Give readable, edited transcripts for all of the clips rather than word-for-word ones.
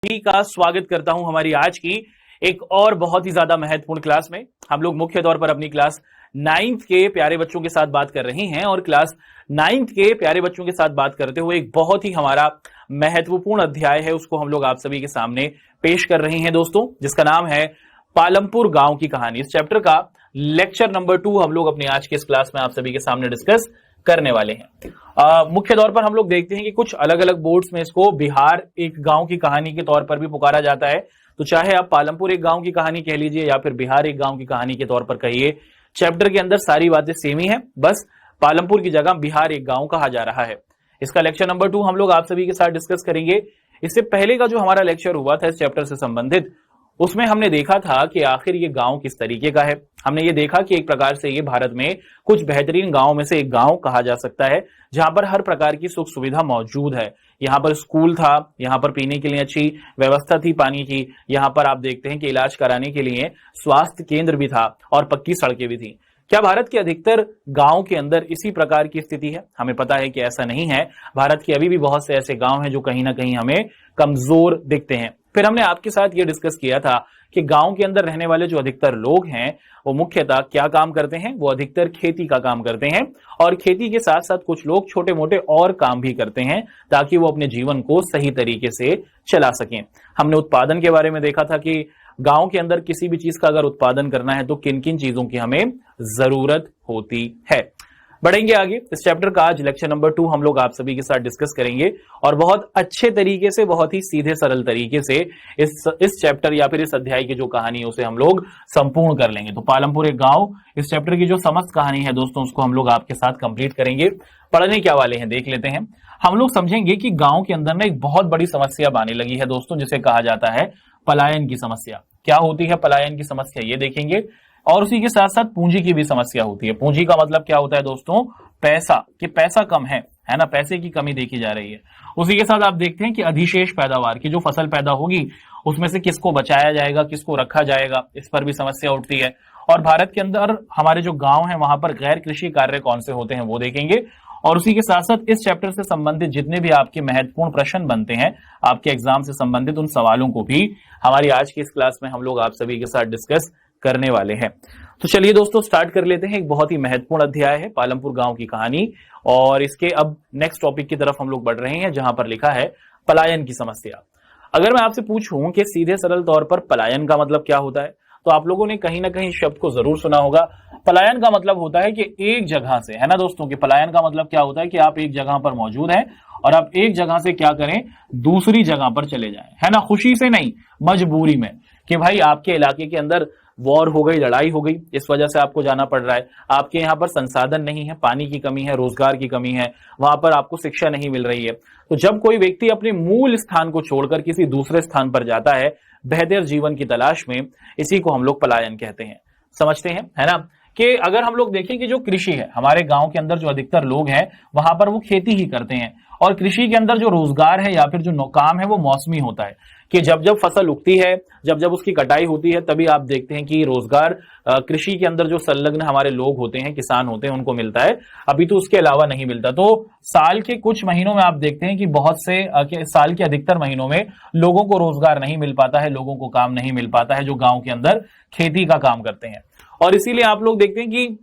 सभी का स्वागत करता हूं हमारी आज की एक और बहुत ही ज्यादा महत्वपूर्ण क्लास में। हम लोग मुख्य तौर पर अपनी क्लास 9th के प्यारे बच्चों के साथ बात कर रहे हैं और क्लास 9th के प्यारे बच्चों के साथ बात करते हुए एक बहुत ही हमारा महत्वपूर्ण अध्याय है, उसको हम लोग आप सभी के सामने पेश कर रहे हैं दोस्तों, जिसका नाम है पालमपुर गांव की कहानी। इस चैप्टर का लेक्चर नंबर 2 हम लोग अपनी आज के इस क्लास में आप सभी के सामने डिस्कस करने वाले हैं। मुख्य तौर पर हम लोग देखते हैं कि कुछ अलग अलग बोर्ड्स में इसको बिहार एक गांव की कहानी के तौर पर भी पुकारा जाता है। तो चाहे आप पालमपुर एक गांव की कहानी कह लीजिए या फिर बिहार एक गांव की कहानी के तौर पर कहिए, चैप्टर के अंदर सारी बातें सेम ही है, बस पालमपुर की जगह बिहार एक गांव कहा जा रहा है। इसका लेक्चर नंबर 2 हम लोग आप सभी के साथ डिस्कस करेंगे। इससे पहले का जो हमारा लेक्चर हुआ था इस चैप्टर से संबंधित, उसमें हमने देखा था कि आखिर ये गांव किस तरीके का है। हमने ये देखा कि एक प्रकार से ये भारत में कुछ बेहतरीन गांव में से एक गांव कहा जा सकता है, जहां पर हर प्रकार की सुख सुविधा मौजूद है। यहाँ पर स्कूल था, यहाँ पर पीने के लिए अच्छी व्यवस्था थी पानी की, यहाँ पर आप देखते हैं कि इलाज कराने के लिए स्वास्थ्य केंद्र भी था और पक्की सड़कें भी थी। क्या भारत के अधिकतर गांव के अंदर इसी प्रकार की स्थिति है? हमें पता है कि ऐसा नहीं है। भारत के अभी भी बहुत से ऐसे गांव हैं जो कहीं ना कहीं हमें कमजोर दिखते हैं। फिर हमने आपके साथ ये डिस्कस किया था कि गांव के अंदर रहने वाले जो अधिकतर लोग हैं वो मुख्यतः क्या काम करते हैं? वो अधिकतर खेती का काम करते हैं और खेती के साथ साथ कुछ लोग छोटे मोटे और काम भी करते हैं ताकि वो अपने जीवन को सही तरीके से चला सकें। हमने उत्पादन के बारे में देखा था कि गांव के अंदर किसी भी चीज का अगर उत्पादन करना है तो किन किन चीजों की हमें जरूरत होती है। बढ़ेंगे आगे। इस चैप्टर का आज लेक्चर नंबर 2 हम लोग आप सभी के साथ डिस्कस करेंगे और बहुत अच्छे तरीके से, बहुत ही सीधे सरल तरीके से इस चैप्टर या फिर इस अध्याय की जो कहानी है उसे हम लोग संपूर्ण कर लेंगे। तो पालमपुर एक गांव, इस चैप्टर की जो समस्त कहानी है दोस्तों, उसको हम लोग आपके साथ कंप्लीट करेंगे। पढ़ने क्या वाले हैं देख लेते हैं। हम लोग समझेंगे कि गांव के अंदर ना एक बहुत बड़ी समस्या आने लगी है दोस्तों, जिसे कहा जाता है पलायन की समस्या। क्या होती है पलायन की समस्या, ये देखेंगे। और उसी के साथ साथ पूंजी की भी समस्या होती है। पूंजी का मतलब क्या होता है दोस्तों? पैसा, कि पैसा कम है ना, पैसे की कमी देखी जा रही है। उसी के साथ आप देखते हैं कि अधिशेष पैदावार की जो फसल पैदा होगी उसमें से किसको बचाया जाएगा, किसको रखा जाएगा, इस पर भी समस्या उठती है। और भारत के अंदर हमारे जो गांव हैं वहां पर गैर कृषि कार्य कौन से होते हैं वो देखेंगे। और उसी के साथ साथ इस चैप्टर से संबंधित जितने भी आपके महत्वपूर्ण प्रश्न बनते हैं आपके एग्जाम से संबंधित, उन सवालों को भी हमारी आज की इस क्लास में हम लोग आप सभी के साथ डिस्कस करने वाले हैं। तो चलिए दोस्तों स्टार्ट कर लेते हैं। एक बहुत ही महत्वपूर्ण अध्याय है पालमपुर गांव की कहानी और इसके अब नेक्स्ट टॉपिक की तरफ हम लोग बढ़ रहे हैं, जहां पर लिखा है पलायन की समस्या। अगर मैं आपसे पूछूं कि सीधे सरल तौर पर पलायन का मतलब क्या होता है, तो आप लोगों ने कहीं ना कहीं शब्द को जरूर सुना होगा। पलायन का मतलब होता है कि एक जगह से, है ना दोस्तों, कि पलायन का मतलब क्या होता है कि आप एक जगह पर मौजूद हैं और आप एक जगह से क्या करें, दूसरी जगह पर चले जाएं, है ना, खुशी से नहीं, मजबूरी में, कि भाई आपके इलाके के अंदर वॉर हो गई, लड़ाई हो गई, इस वजह से आपको जाना पड़ रहा है। आपके यहाँ पर संसाधन नहीं है, पानी की कमी है, रोजगार की कमी है, वहां पर आपको शिक्षा नहीं मिल रही है। तो जब कोई व्यक्ति अपने मूल स्थान को छोड़कर किसी दूसरे स्थान पर जाता है बेहतर जीवन की तलाश में, इसी को हम लोग पलायन कहते हैं। समझते हैं, है ना, कि अगर हम लोग देखें कि जो कृषि है हमारे गांव के अंदर, जो अधिकतर लोग हैं वहां पर वो खेती ही करते हैं और कृषि के अंदर जो रोजगार है या फिर जो काम है वो मौसमी होता है, कि जब जब फसल उगती है, जब जब उसकी कटाई होती है, तभी आप देखते हैं कि रोजगार कृषि के अंदर जो संलग्न हमारे लोग होते हैं, किसान होते हैं, उनको मिलता है। अभी तो उसके अलावा नहीं मिलता। तो साल के कुछ महीनों में आप देखते हैं कि बहुत से साल के अधिकतर महीनों में लोगों को रोजगार नहीं मिल पाता है, लोगों को काम नहीं मिल पाता है जो गांव के अंदर खेती का काम करते हैं। और इसीलिए आप लोग देखते हैं कि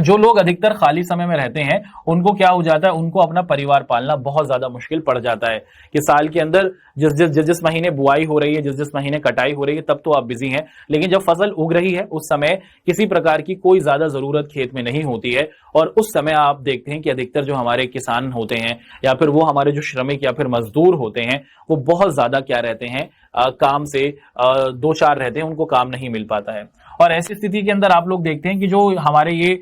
जो लोग अधिकतर खाली समय में रहते हैं उनको क्या हो जाता है, उनको अपना परिवार पालना बहुत ज्यादा मुश्किल पड़ जाता है, कि साल के अंदर जिस महीने बुआई हो रही है, जिस महीने कटाई हो रही है, तब तो आप बिजी हैं, लेकिन जब फसल उग रही है उस समय किसी प्रकार की कोई ज्यादा जरूरत खेत में नहीं होती है। और उस समय आप देखते हैं कि अधिकतर जो हमारे किसान होते हैं या फिर वो हमारे जो श्रमिक या फिर मजदूर होते हैं वो बहुत ज्यादा क्या रहते हैं, काम से दो चार रहते हैं, उनको काम नहीं मिल पाता है। और ऐसी स्थिति के अंदर आप लोग देखते हैं कि जो हमारे ये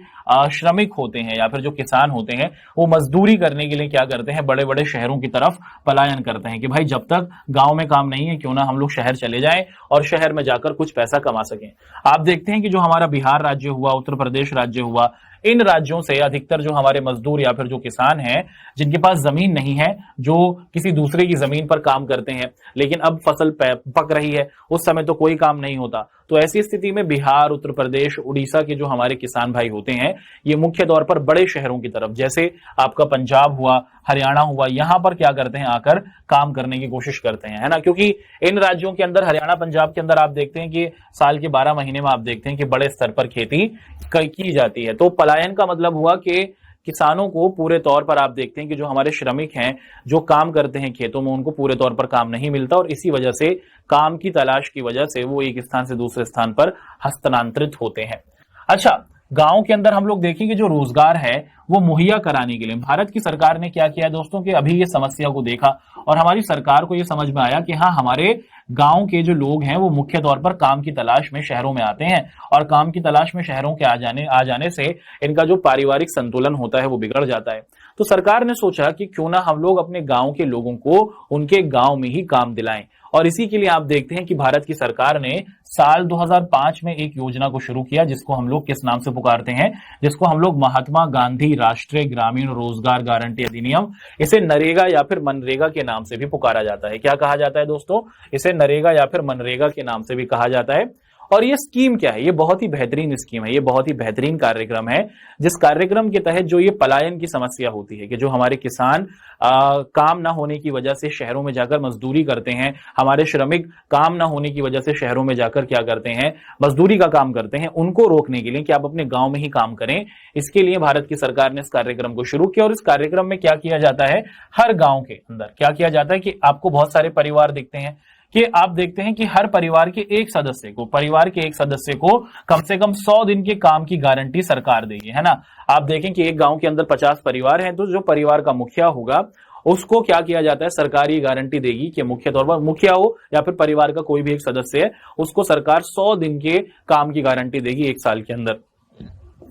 श्रमिक होते हैं या फिर जो किसान होते हैं वो मजदूरी करने के लिए क्या करते हैं, बड़े बड़े शहरों की तरफ पलायन करते हैं, कि भाई जब तक गांव में काम नहीं है क्यों ना हम लोग शहर चले जाएं और शहर में जाकर कुछ पैसा कमा सकें। आप देखते हैं कि जो हमारा बिहार राज्य हुआ, उत्तर प्रदेश राज्य हुआ, इन राज्यों से अधिकतर जो हमारे मजदूर या फिर जो किसान हैं जिनके पास जमीन नहीं है, जो किसी दूसरे की जमीन पर काम करते हैं, लेकिन अब फसल पक रही है, उस समय तो कोई काम नहीं होता, तो ऐसी स्थिति में बिहार, उत्तर प्रदेश, उड़ीसा के जो हमारे किसान भाई होते हैं ये मुख्य तौर पर बड़े शहरों की तरफ, जैसे आपका पंजाब हुआ, हरियाणा हुआ, यहां पर क्या करते हैं, आकर काम करने की कोशिश करते हैं, है ना। क्योंकि इन राज्यों के अंदर, हरियाणा पंजाब के अंदर आप देखते हैं कि साल के 12 महीने में आप देखते हैं कि बड़े स्तर पर खेती की जाती है। तो पलायन का मतलब हुआ कि किसानों को पूरे तौर पर आप देखते हैं कि जो हमारे श्रमिक हैं जो काम करते हैं खेतों में, उनको पूरे तौर पर काम नहीं मिलता और इसी वजह से काम की तलाश की वजह से वो एक स्थान से दूसरे स्थान पर हस्तांतरित होते हैं। अच्छा, गांव के अंदर हम लोग देखेंगे जो रोजगार है वो मुहैया कराने के लिए भारत की सरकार ने क्या किया दोस्तों, कि अभी ये समस्या को देखा और हमारी सरकार को ये समझ में आया कि हाँ, हमारे गांव के जो लोग हैं वो मुख्य तौर पर काम की तलाश में शहरों में आते हैं और काम की तलाश में शहरों के आ जाने से इनका जो पारिवारिक संतुलन होता है वो बिगड़ जाता है। तो सरकार ने सोचा कि क्यों ना हम लोग अपने गांव के लोगों को उनके गांव में ही काम दिलाएं और इसी के लिए आप देखते हैं कि भारत की सरकार ने साल 2005 में एक योजना को शुरू किया जिसको हम लोग किस नाम से पुकारते हैं, जिसको हम लोग महात्मा गांधी राष्ट्रीय ग्रामीण रोजगार गारंटी अधिनियम, इसे नरेगा या फिर मनरेगा के नाम से भी पुकारा जाता है। क्या कहा जाता है दोस्तों, इसे नरेगा या फिर मनरेगा के नाम से भी कहा जाता है। और ये स्कीम क्या है, ये बहुत ही बेहतरीन स्कीम है, ये बहुत ही बेहतरीन कार्यक्रम है, जिस कार्यक्रम के तहत जो ये पलायन की समस्या होती है कि जो हमारे किसान काम ना होने की वजह से शहरों में जाकर मजदूरी करते हैं, हमारे श्रमिक काम ना होने की वजह से शहरों में जाकर क्या करते हैं, मजदूरी का काम करते हैं, उनको रोकने के लिए कि आप अपने गांव में ही काम करें, इसके लिए भारत की सरकार ने इस कार्यक्रम को शुरू किया। और इस कार्यक्रम में क्या किया जाता है, हर गांव के अंदर क्या किया जाता है कि आपको बहुत सारे परिवार दिखते हैं कि आप देखते हैं कि हर परिवार के एक सदस्य को कम से कम 100 दिन के काम की गारंटी सरकार देगी, है ना। आप देखें कि एक गांव के अंदर 50 परिवार हैं, तो जो परिवार का मुखिया होगा उसको क्या किया जाता है, सरकारी गारंटी देगी कि मुख्य तौर पर मुखिया हो या फिर परिवार का कोई भी एक सदस्य है, उसको सरकार 100 दिन के काम की गारंटी देगी एक साल के अंदर।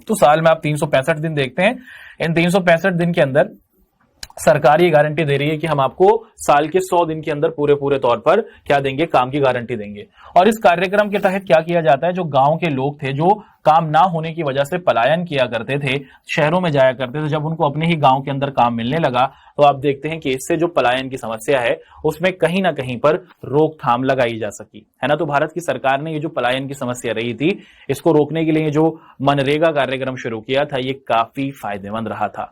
तो साल में आप 365 दिन देखते हैं, इन 365 दिन के अंदर सरकार ये गारंटी दे रही है कि हम आपको साल के 100 दिन के अंदर पूरे तौर पर क्या देंगे, काम की गारंटी देंगे। और इस कार्यक्रम के तहत क्या किया जाता है, जो गांव के लोग थे जो काम ना होने की वजह से पलायन किया करते थे, शहरों में जाया करते थे, जब उनको अपने ही गांव के अंदर काम मिलने लगा तो आप देखते हैं कि इससे जो पलायन की समस्या है उसमें कहीं ना कहीं पर रोकथाम लगाई जा सकी, है ना। तो भारत की सरकार ने ये जो पलायन की समस्या रही थी इसको रोकने के लिए जो मनरेगा कार्यक्रम शुरू किया था ये काफी फायदेमंद रहा था।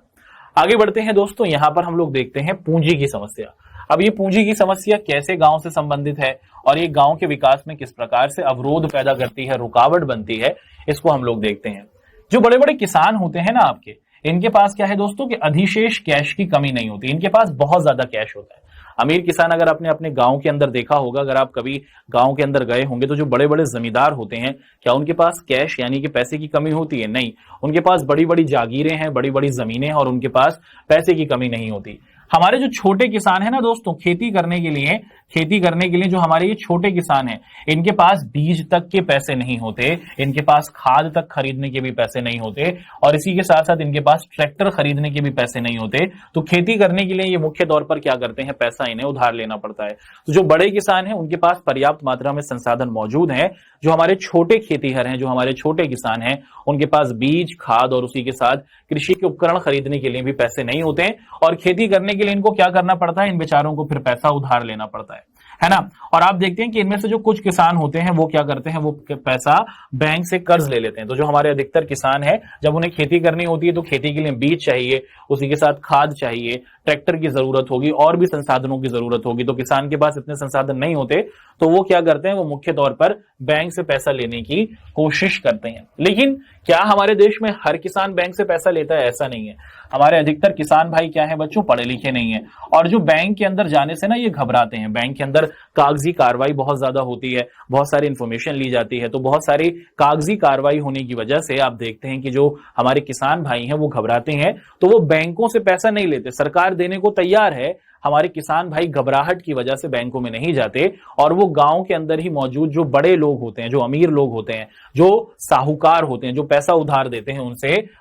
आगे बढ़ते हैं दोस्तों, यहां पर हम लोग देखते हैं पूंजी की समस्या। अब ये पूंजी की समस्या कैसे गांव से संबंधित है और ये गांव के विकास में किस प्रकार से अवरोध पैदा करती है, रुकावट बनती है, इसको हम लोग देखते हैं। जो बड़े बड़े किसान होते हैं ना आपके, इनके पास क्या है दोस्तों कि अधिशेष कैश की कमी नहीं होती, इनके पास बहुत ज्यादा कैश होता है। अमीर किसान अगर आपने अपने गांव के अंदर देखा होगा, अगर आप कभी गांव के अंदर गए होंगे, तो जो बड़े बड़े जमींदार होते हैं क्या उनके पास कैश यानी कि पैसे की कमी होती है? नहीं, उनके पास बड़ी बड़ी जागीरें हैं, बड़ी बड़ी जमीनें हैं और उनके पास पैसे की कमी नहीं होती। हमारे जो छोटे किसान है ना दोस्तों, खेती करने के लिए जो हमारे ये छोटे किसान हैं, इनके पास बीज तक के पैसे नहीं होते, इनके पास खाद तक खरीदने के भी पैसे नहीं होते और इसी के साथ साथ इनके पास ट्रैक्टर खरीदने के भी पैसे नहीं होते। तो खेती करने के लिए ये मुख्य तौर पर क्या करते हैं, पैसा इन्हें उधार लेना पड़ता है। तो जो बड़े किसान हैं उनके पास पर्याप्त मात्रा में संसाधन मौजूद है। जो हमारे छोटे खेतीहर हैं, जो हमारे छोटे किसान हैं, उनके पास बीज, खाद और उसी के साथ कृषि के उपकरण खरीदने के लिए भी पैसे नहीं होते हैं और खेती करने के लिए इनको क्या करना पड़ता है, इन बेचारों को फिर पैसा उधार लेना पड़ता है ना। और आप देखते हैं कि इनमें से जो कुछ किसान होते हैं वो क्या करते हैं, वो पैसा बैंक से कर्ज ले लेते हैं। तो जो हमारे अधिकतर किसान है, जब उन्हें खेती करनी होती है तो खेती के लिए बीज चाहिए, उसी के साथ खाद चाहिए, ट्रैक्टर की जरूरत होगी और भी संसाधनों की जरूरत होगी। तो किसान के पास इतने संसाधन नहीं होते तो वो क्या करते हैं, वो मुख्य तौर पर बैंक से पैसा लेने की कोशिश करते हैं। लेकिन क्या हमारे देश में हर किसान बैंक से पैसा लेता है? ऐसा नहीं है। हमारे अधिकतर किसान भाई क्या है बच्चों, पढ़े लिखे नहीं है और जो बैंक के अंदर जाने से ना ये घबराते हैं। बैंक के अंदर कागजी कार्रवाई बहुत ज्यादा होती है, बहुत सारी इंफॉर्मेशन ली जाती है, तो बहुत सारी कागजी कार्रवाई होने की वजह से आप देखते हैं कि जो हमारे किसान भाई हैं वो घबराते हैं, तो वो बैंकों से पैसा नहीं लेते। सरकार देने को तैयार है, हमारे किसान भाई घबराहट की वजह से बैंकों में नहीं जाते और वो गांव के अंदर ही मौजूद जो बड़े लोग होते हैं, जो अमीर लोग होते हैं, जो साहूकार होते हैं, जो पैसा उधार देते हैं,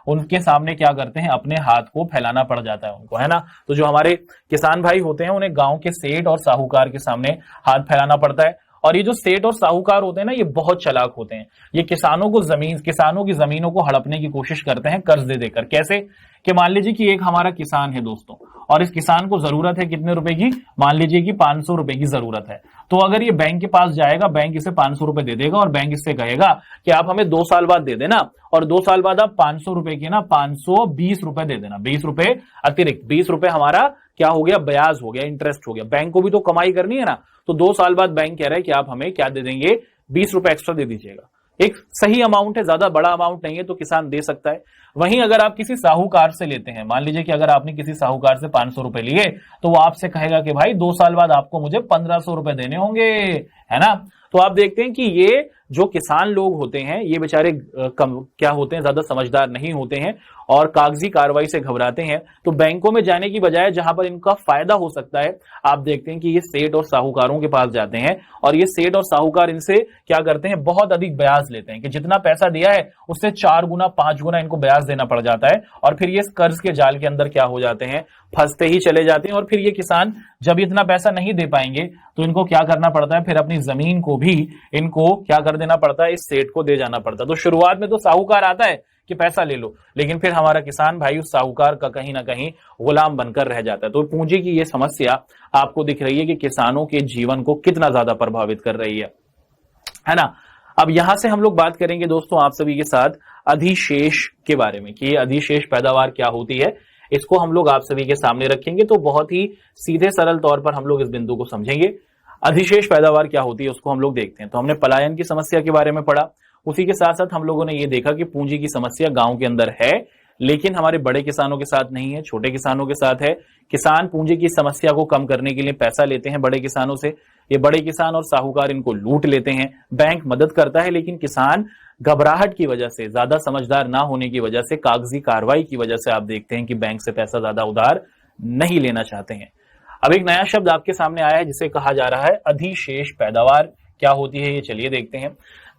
उनके सामने क्या करते हैं, अपने हाथ को फैलाना पड़ जाता है उनको, है ना। तो जो हमारे किसान भाई होते हैं उन्हें गांव के सेठ और साहूकार के सामने हाथ फैलाना पड़ता है और ये जो सेठ और साहूकार होते हैं ना, ये बहुत चालाक होते हैं। ये किसानों की जमीनों को हड़पने की कोशिश करते हैं कर्ज दे देकर। कैसे कि मान लीजिए कि एक हमारा किसान है दोस्तों, और इस किसान को जरूरत है कितने रुपए की, मान लीजिए कि 500 रुपए की जरूरत है। तो अगर ये बैंक के पास जाएगा, बैंक इसे 500 रुपए दे देगा और बैंक इससे कहेगा कि आप हमें 2 साल बाद दे देना, और 2 साल बाद आप 500 रुपए के ना 520 रुपए दे देना, 20 रुपए अतिरिक्त, 20 रुपए हमारा क्या हो गया, ब्याज हो गया, इंटरेस्ट हो गया। बैंक को भी तो कमाई करनी है ना, तो 2 साल बाद बैंक कह रहा है कि आप हमें क्या दे देंगे, 20 रुपए एक्स्ट्रा दे दीजिएगा। एक सही अमाउंट है, ज्यादा बड़ा अमाउंट नहीं है, तो किसान दे सकता है। वहीं अगर आप किसी साहूकार से लेते हैं, मान लीजिए कि अगर आपने किसी साहूकार से 500 रुपए लिए, तो वो आपसे कहेगा कि भाई 2 साल बाद आपको मुझे 1500 रुपए देने होंगे, है ना। तो आप देखते हैं कि ये जो किसान लोग होते हैं, ये बेचारे क्या होते हैं, ज्यादा समझदार नहीं होते हैं और कागजी कार्रवाई से घबराते हैं। तो बैंकों में जाने की बजाय जहां पर इनका फायदा हो सकता है, आप देखते हैं कि ये सेठ और साहूकारों के पास जाते हैं, और ये सेठ और साहूकार इनसे क्या करते हैं, बहुत अधिक ब्याज लेते हैं कि जितना पैसा दिया है उससे 4 गुना 5 गुना इनको ब्याज देना पड़ जाता है, और फिर ये कर्ज के जाल के अंदर क्या हो जाते हैं, फंसते ही चले जाते हैं। और फिर ये किसान जब इतना पैसा नहीं दे पाएंगे तो इनको क्या करना पड़ता है, फिर अपनी जमीन को भी इनको क्या कर देना पड़ता है, इस सेठ को दे जाना पड़ता है। तो शुरुआत में तो साहूकार आता है कि पैसा ले लो, लेकिन फिर हमारा किसान भाई उस साहूकार का कहीं ना कहीं गुलाम बनकर रह जाता है। तो पूंजी की ये समस्या आपको दिख रही है कि किसानों के जीवन को कितना ज्यादा प्रभावित कर रही है ना। अब यहां से हम लोग बात करेंगे दोस्तों आप सभी के साथ अधिशेष के बारे में कि ये अधिशेष पैदावार क्या होती है, इसको हम लोग आप सभी के सामने रखेंगे। तो बहुत ही सीधे सरल तौर पर हम लोग इस बिंदु को समझेंगे। अधिशेष पैदावार क्या होती है उसको हम लोग देखते हैं। तो हमने पलायन की समस्या के बारे में पढ़ा, उसी के साथ साथ हम लोगों ने ये देखा कि पूंजी की समस्या गांव के अंदर है, लेकिन हमारे बड़े किसानों के साथ नहीं है, छोटे किसानों के साथ है। किसान पूंजी की समस्या को कम करने के लिए पैसा लेते हैं बड़े किसानों से, ये बड़े किसान और साहूकार इनको लूट लेते हैं। बैंक मदद करता है, लेकिन किसान घबराहट की वजह से, ज्यादा समझदार ना होने की वजह से, कागजी कार्रवाई की वजह से आप देखते हैं कि बैंक से पैसा ज्यादा उधार नहीं लेना चाहते हैं। अब एक नया शब्द आपके सामने आया है जिसे कहा जा रहा है अधिशेष पैदावार। क्या होती है ये चलिए देखते हैं।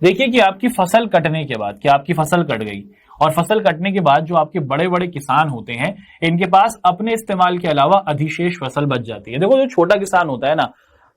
देखिए कि आपकी फसल कटने के बाद, क्या आपकी फसल कट गई और फसल कटने के बाद जो आपके बड़े बड़े किसान होते हैं, इनके पास अपने इस्तेमाल के अलावा अधिशेष फसल बच जाती है। देखो जो छोटा किसान होता है ना,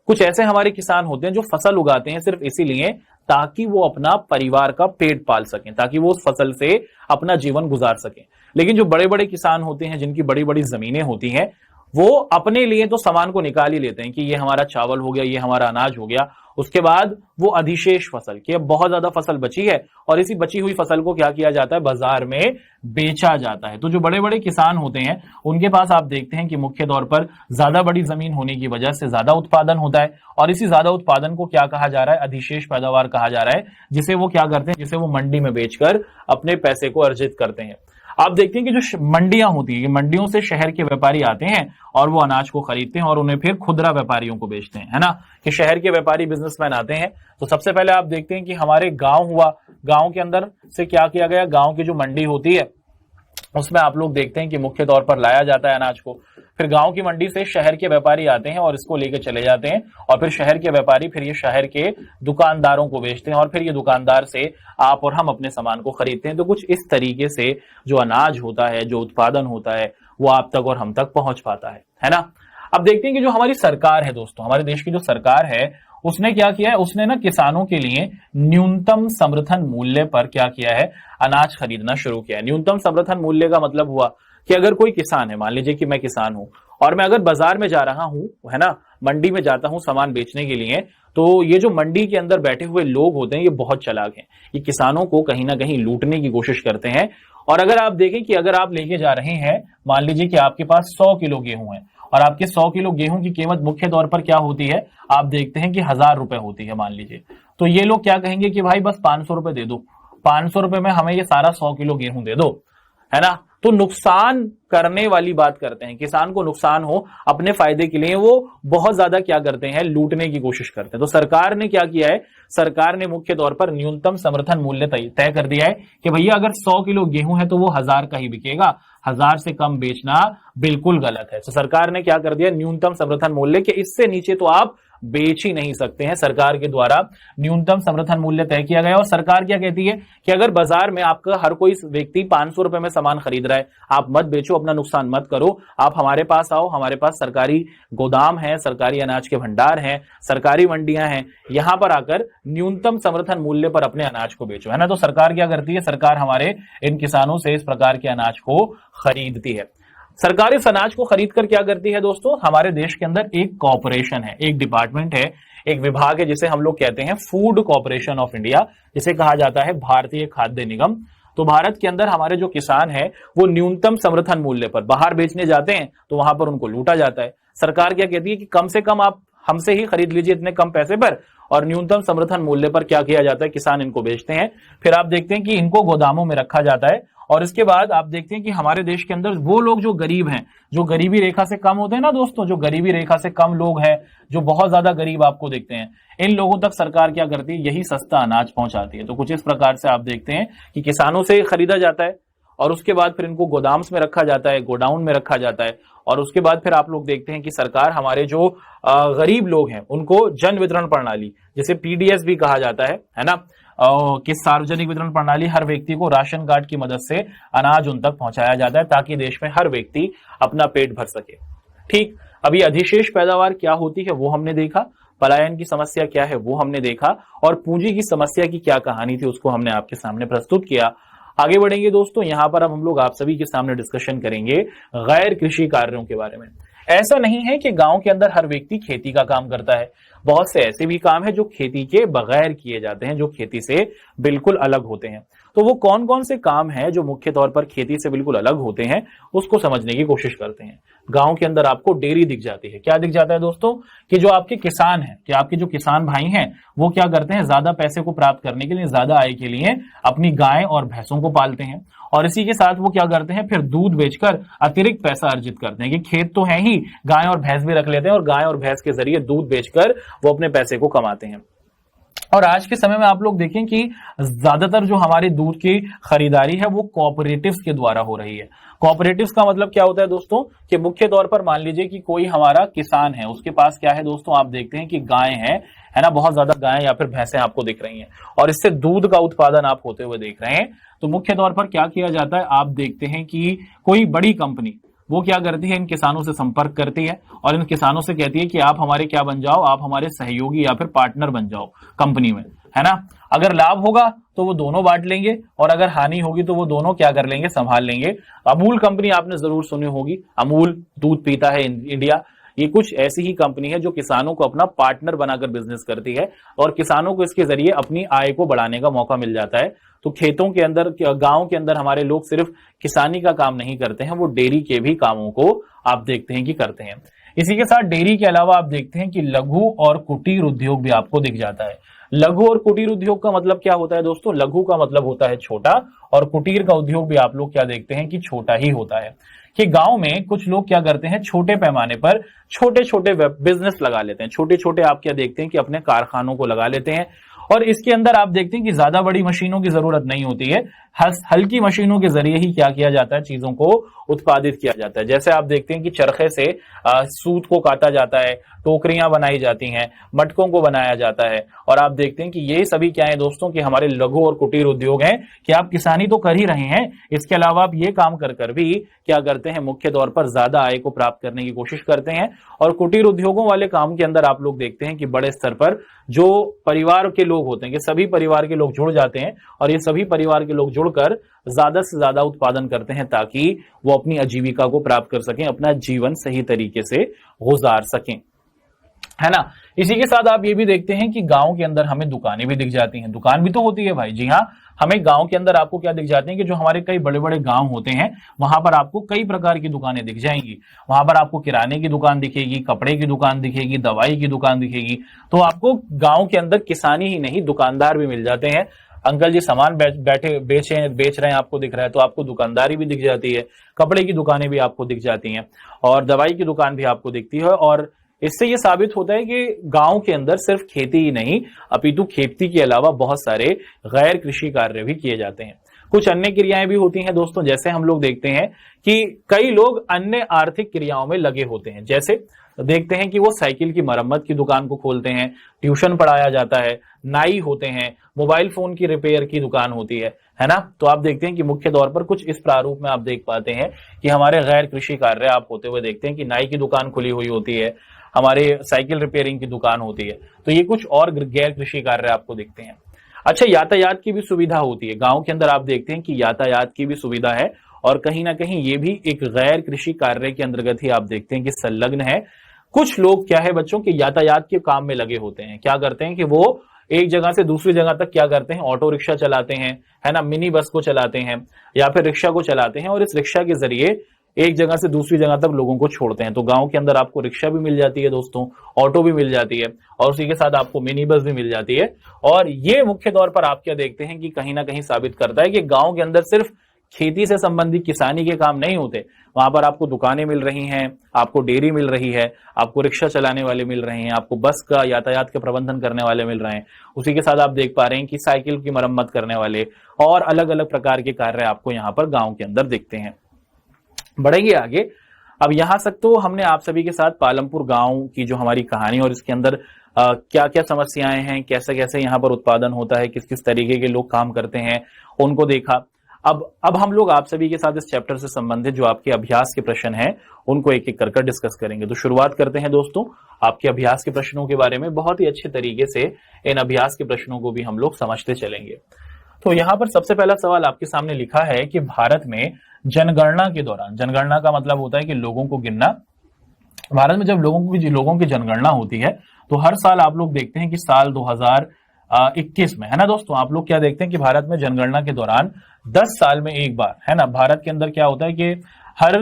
कुछ ऐसे हमारे किसान होते हैं जो फसल उगाते हैं सिर्फ इसीलिए ताकि वो अपना परिवार का पेट पाल सकें, ताकि वो उस फसल से अपना जीवन गुजार सकें। लेकिन जो बड़े बड़े किसान होते हैं, जिनकी बड़ी बड़ी जमीनें होती हैं, वो अपने लिए तो सामान को निकाल ही लेते हैं कि ये हमारा चावल हो गया, ये हमारा अनाज हो गया। उसके बाद वो अधिशेष फसल की, अब बहुत ज्यादा फसल बची है और इसी बची हुई फसल को क्या किया जाता है, बाजार में बेचा जाता है। तो जो बड़े बड़े किसान होते हैं उनके पास आप देखते हैं कि मुख्य तौर पर ज्यादा बड़ी जमीन होने की वजह से ज्यादा उत्पादन होता है, और इसी ज्यादा उत्पादन को क्या कहा जा रहा है, अधिशेष पैदावार कहा जा रहा है, जिसे वो क्या करते हैं, जिसे वो मंडी में बेचकर अपने पैसे को अर्जित करते हैं। आप देखते हैं कि जो मंडियां होती है, मंडियों से शहर के व्यापारी आते हैं और वो अनाज को खरीदते हैं और उन्हें फिर खुदरा व्यापारियों को बेचते हैं, है ना। कि शहर के व्यापारी बिजनेसमैन आते हैं। तो सबसे पहले आप देखते हैं कि हमारे गांव हुआ, गांव के अंदर से क्या किया गया, गांव की जो मंडी होती है उसमें आप लोग देखते हैं कि मुख्य तौर पर लाया जाता है अनाज को। फिर गांव की मंडी से शहर के व्यापारी आते हैं और इसको लेकर चले जाते हैं, और फिर शहर के व्यापारी फिर ये शहर के दुकानदारों को बेचते हैं, और फिर ये दुकानदार से आप और हम अपने सामान को खरीदते हैं। तो कुछ इस तरीके से जो अनाज होता है, जो उत्पादन होता है, वो आप तक और हम तक पहुंच पाता है ना। अब देखते हैं कि जो हमारी सरकार है दोस्तों, हमारे देश की जो सरकार है, उसने क्या किया है, उसने ना किसानों के लिए न्यूनतम समर्थन मूल्य पर क्या किया है, अनाज खरीदना शुरू किया है। न्यूनतम समर्थन मूल्य का मतलब हुआ कि अगर कोई किसान है, मान लीजिए कि मैं किसान हूं और मैं अगर बाजार में जा रहा हूं, है ना, मंडी में जाता हूं सामान बेचने के लिए, तो ये जो मंडी के अंदर बैठे हुए लोग होते हैं ये बहुत चालाक हैं, ये किसानों को कहीं ना कहीं लूटने की कोशिश करते हैं। और अगर आप देखें कि अगर आप लेके जा रहे हैं, मान लीजिए कि आपके पास 100 किलो गेहूं है और आपके 100 किलो गेहूं की कीमत मुख्य तौर पर क्या होती है, आप देखते हैं कि 1000 रुपए होती है मान लीजिए। तो ये लोग क्या कहेंगे कि भाई बस 500 रुपए दे दो, 500 रुपए में हमें ये सारा 100 किलो गेहूं दे दो, है ना। तो नुकसान करने वाली बात करते हैं, किसान को नुकसान हो अपने फायदे के लिए वो बहुत ज्यादा क्या करते हैं, लूटने की कोशिश करते हैं। तो सरकार ने क्या किया है, सरकार ने मुख्य तौर पर न्यूनतम समर्थन मूल्य तय कर दिया है कि भैया अगर 100 किलो गेहूं है तो वो 1000 का ही बिकेगा, 1000 से कम बेचना बिल्कुल गलत है। तो सरकार ने क्या कर दिया, न्यूनतम समर्थन मूल्य के इससे नीचे तो आप बेच ही नहीं सकते हैं। सरकार के द्वारा न्यूनतम समर्थन मूल्य तय किया गया और सरकार क्या कहती है कि अगर बाजार में आपका हर कोई व्यक्ति 500 रुपए में सामान खरीद रहा है, आप मत बेचो, अपना नुकसान मत करो, आप हमारे पास आओ, हमारे पास सरकारी गोदाम है, सरकारी अनाज के भंडार हैं, सरकारी मंडियां हैं, यहां पर आकर न्यूनतम समर्थन मूल्य पर अपने अनाज को बेचो, है ना। तो सरकार क्या करती है, सरकार हमारे इन किसानों से इस प्रकार के अनाज को खरीदती है। सरकार इस अनाज को खरीद कर क्या करती है दोस्तों, हमारे देश के अंदर एक कॉर्पोरेशन है, एक डिपार्टमेंट है, एक विभाग है जिसे हम लोग कहते हैं फूड कॉर्पोरेशन ऑफ इंडिया, जिसे कहा जाता है भारतीय खाद्य निगम। तो भारत के अंदर हमारे जो किसान हैं वो न्यूनतम समर्थन मूल्य पर बाहर बेचने जाते हैं तो वहां पर उनको लूटा जाता है। सरकार क्या कहती है कि कम से कम आप हमसे ही खरीद लीजिए इतने कम पैसे पर, और न्यूनतम समर्थन मूल्य पर क्या किया जाता है, किसान इनको बेचते हैं। फिर आप देखते हैं कि इनको गोदामों में रखा जाता है और इसके बाद आप देखते हैं कि हमारे देश के अंदर वो लोग जो गरीब हैं, जो गरीबी रेखा से कम होते हैं ना दोस्तों, जो गरीबी रेखा से कम लोग हैं, जो बहुत ज्यादा गरीब आपको देखते हैं, इन लोगों तक सरकार क्या करती है, यही सस्ता अनाज पहुंचाती है। तो कुछ इस प्रकार से आप देखते हैं कि किसानों से खरीदा जाता है और उसके बाद फिर इनको गोदाम्स में रखा जाता है, गोडाउन में रखा जाता है, और उसके बाद फिर आप लोग देखते हैं कि सरकार हमारे जो गरीब लोग हैं उनको जन वितरण प्रणाली, जिसे पीडीएस भी कहा जाता है ना, कि सार्वजनिक वितरण प्रणाली, हर व्यक्ति को राशन कार्ड की मदद से अनाज उन तक पहुंचाया जाता है ताकि देश में हर व्यक्ति अपना पेट भर सके। ठीक, अभी अधिशेष पैदावार क्या होती है वो हमने देखा, पलायन की समस्या क्या है वो हमने देखा, और पूंजी की समस्या की क्या कहानी थी उसको हमने आपके सामने प्रस्तुत किया। आगे बढ़ेंगे दोस्तों, यहां पर अब हम लोग आप सभी के सामने डिस्कशन करेंगे गैर कृषि कार्यों के बारे में। ऐसा नहीं है कि गांव के अंदर हर व्यक्ति खेती का काम करता है, बहुत से ऐसे भी काम है जो खेती के बगैर किए जाते हैं, जो खेती से बिल्कुल अलग होते हैं। तो वो कौन कौन से काम हैं जो मुख्य तौर पर खेती से बिल्कुल अलग होते हैं, उसको समझने की कोशिश करते हैं। गांव के अंदर आपको डेयरी दिख जाती है। क्या दिख जाता है दोस्तों, कि जो आपके किसान हैं, कि आपके जो किसान भाई हैं वो क्या करते हैं, ज्यादा पैसे को प्राप्त करने के लिए, ज्यादा आय के लिए अपनी गाय और भैंसों को पालते हैं, और इसी के साथ वो क्या करते हैं, फिर दूध बेचकर अतिरिक्त पैसा अर्जित करते हैं। कि खेत तो है ही, गाय और भैंस भी रख लेते हैं और गाय और भैंस के जरिए दूध बेचकर वो अपने पैसे को कमाते हैं। और आज के समय में आप लोग देखें कि ज्यादातर जो हमारी दूध की खरीदारी है वो कोऑपरेटिव्स के द्वारा हो रही है। कोऑपरेटिव्स का मतलब क्या होता है दोस्तों, कि मुख्य तौर पर मान लीजिए कि कोई हमारा किसान है, उसके पास क्या है दोस्तों, आप देखते हैं कि गाय है ना, बहुत ज्यादा गाय या फिर भैंसें आपको दिख रही हैं, और इससे दूध का उत्पादन आप होते हुए देख रहे हैं। तो मुख्य तौर पर क्या किया जाता है, आप देखते हैं कि कोई बड़ी कंपनी वो क्या करती है, इन किसानों से संपर्क करती है और इन किसानों से कहती है कि आप हमारे क्या बन जाओ, आप हमारे सहयोगी या फिर पार्टनर बन जाओ कंपनी में, है ना। अगर लाभ होगा तो वो दोनों बांट लेंगे, और अगर हानि होगी तो वो दोनों क्या कर लेंगे, संभाल लेंगे। अमूल कंपनी आपने जरूर सुनी होगी, अमूल दूध पीता है इंडिया, ये कुछ ऐसी ही कंपनी है जो किसानों को अपना पार्टनर बनाकर बिजनेस करती है और किसानों को इसके जरिए अपनी आय को बढ़ाने का मौका मिल जाता है। तो खेतों के अंदर, गांव के अंदर हमारे लोग सिर्फ किसानी का काम नहीं करते हैं, वो डेयरी के भी कामों को आप देखते हैं कि करते हैं। इसी के साथ डेयरी के अलावा आप देखते हैं कि लघु और कुटीर उद्योग भी आपको दिख जाता है। लघु और कुटीर उद्योग का मतलब क्या होता है दोस्तों, लघु का मतलब होता है छोटा, और कुटीर का उद्योग भी आप लोग क्या देखते हैं कि छोटा ही होता है। कि गांव में कुछ लोग क्या करते हैं, छोटे पैमाने पर छोटे छोटे बिजनेस लगा लेते हैं, छोटे छोटे आप क्या देखते हैं कि अपने कारखानों को लगा लेते हैं, और इसके अंदर आप देखते हैं कि ज्यादा बड़ी मशीनों की जरूरत नहीं होती है, हल्की मशीनों के जरिए ही क्या किया जाता है, चीजों को उत्पादित किया जाता है। जैसे आप देखते हैं कि चरखे से सूत को काटा जाता है, टोकरियां बनाई जाती हैं, मटकों को बनाया जाता है, और आप देखते हैं कि ये सभी क्या है दोस्तों, कि हमारे लघु और कुटीर उद्योग हैं, कि आप किसानी तो कर ही रहे हैं, इसके अलावा आप ये काम कर कर भी क्या करते हैं, मुख्य तौर पर ज्यादा आय को प्राप्त करने की कोशिश करते हैं। और कुटीर उद्योगों वाले काम के अंदर आप लोग देखते हैं कि बड़े स्तर पर जो परिवार के लोग होते हैं, कि सभी परिवार के लोग जुड़ जाते हैं, और ये सभी परिवार के लोग जुड़कर ज्यादा से ज्यादा उत्पादन करते हैं ताकि वो अपनी आजीविका को प्राप्त कर सकें, अपना जीवन सही तरीके से गुजार सकें, है ना। इसी के साथ आप ये भी देखते हैं कि गांव के अंदर हमें दुकानें भी दिख जाती हैं। दुकान भी तो होती है भाई, जी हाँ, हमें गांव के अंदर आपको क्या दिख जाते हैं कि जो हमारे कई बड़े बड़े गांव होते हैं वहां पर आपको कई प्रकार की दुकानें दिख जाएंगी। वहां पर आपको किराने की दुकान दिखेगी, कपड़े की दुकान दिखेगी, दवाई की दुकान दिखेगी। तो आपको गांव के अंदर किसानी ही नहीं, दुकानदार भी मिल जाते हैं। अंकल जी सामान बेच रहे हैं, आपको दिख रहा है, तो आपको दुकानदारी भी दिख जाती है, कपड़े की दुकानें भी आपको दिख जाती हैं, और दवाई की दुकान भी आपको दिखती है। और इससे ये साबित होता है कि गांव के अंदर सिर्फ खेती ही नहीं, अपितु खेती के अलावा बहुत सारे गैर कृषि कार्य भी किए जाते हैं। कुछ अन्य क्रियाएं भी होती हैं दोस्तों, जैसे हम लोग देखते हैं कि कई लोग अन्य आर्थिक क्रियाओं में लगे होते हैं। जैसे देखते हैं कि वो साइकिल की मरम्मत की दुकान को खोलते हैं, ट्यूशन पढ़ाया जाता है, नाई होते हैं, मोबाइल फोन की रिपेयर की दुकान होती है ना। तो आप देखते हैं कि मुख्य तौर पर कुछ इस प्रारूप में आप देख पाते हैं कि हमारे गैर कृषि कार्य आप होते हुए देखते हैं कि नाई की दुकान खुली हुई होती है, हमारे साइकिल रिपेयरिंग की दुकान होती है। तो ये कुछ और गैर कृषि कार्य आपको दिखते हैं। अच्छा, यातायात की भी सुविधा होती है गांव के अंदर। आप देखते हैं कि यातायात की भी सुविधा है और कहीं ना कहीं ये भी एक गैर कृषि कार्य के अंतर्गत ही आप देखते हैं कि संलग्न है। कुछ लोग क्या है बच्चों के यातायात के काम में लगे होते हैं, क्या करते हैं कि वो एक जगह से दूसरी जगह तक क्या करते हैं, ऑटो रिक्शा चलाते हैं, है ना, मिनी बस को चलाते हैं या फिर रिक्शा को चलाते हैं और इस रिक्शा के जरिए एक जगह से दूसरी जगह तक लोगों को छोड़ते हैं। तो गांव के अंदर आपको रिक्शा भी मिल जाती है दोस्तों, ऑटो भी मिल जाती है और उसी के साथ आपको मिनी बस भी मिल जाती है। और ये मुख्य तौर पर आप क्या देखते हैं कि कहीं ना कहीं साबित करता है कि गांव के अंदर सिर्फ खेती से संबंधित किसानी के काम नहीं होते, वहां पर आपको दुकानें मिल रही हैं, आपको डेयरी मिल रही है, आपको रिक्शा चलाने वाले मिल रहे हैं, आपको बस का यातायात के प्रबंधन करने वाले मिल रहे हैं। उसी के साथ आप देख पा रहे हैं कि साइकिल की मरम्मत करने वाले और अलग अलग प्रकार के कार्य आपको यहाँ पर गांव के अंदर दिखते हैं। बढ़ेंगे आगे। अब यहां तक तो हमने आप सभी के साथ पालमपुर गांव की जो हमारी कहानी और इसके अंदर क्या क्या समस्याएं हैं, कैसे कैसे यहाँ पर उत्पादन होता है, किस किस तरीके के लोग काम करते हैं, उनको देखा। अब हम लोग आप सभी के साथ इस चैप्टर से संबंधित जो आपके अभ्यास के प्रश्न हैं उनको एक एक कर डिस्कस करेंगे। तो शुरुआत करते हैं दोस्तों आपके अभ्यास के प्रश्नों के बारे में। बहुत ही अच्छे तरीके से इन अभ्यास के प्रश्नों को भी हम लोग समझते चलेंगे। तो यहाँ पर सबसे पहला सवाल आपके सामने लिखा है कि भारत में जनगणना के दौरान, जनगणना का मतलब होता है कि लोगों को गिनना, भारत में जब लोगों की जनगणना होती है तो हर साल आप लोग देखते हैं कि साल 2021 में, है ना दोस्तों, आप लोग क्या देखते हैं कि भारत में जनगणना के दौरान 10 साल में एक बार, है ना, भारत के अंदर क्या होता है कि हर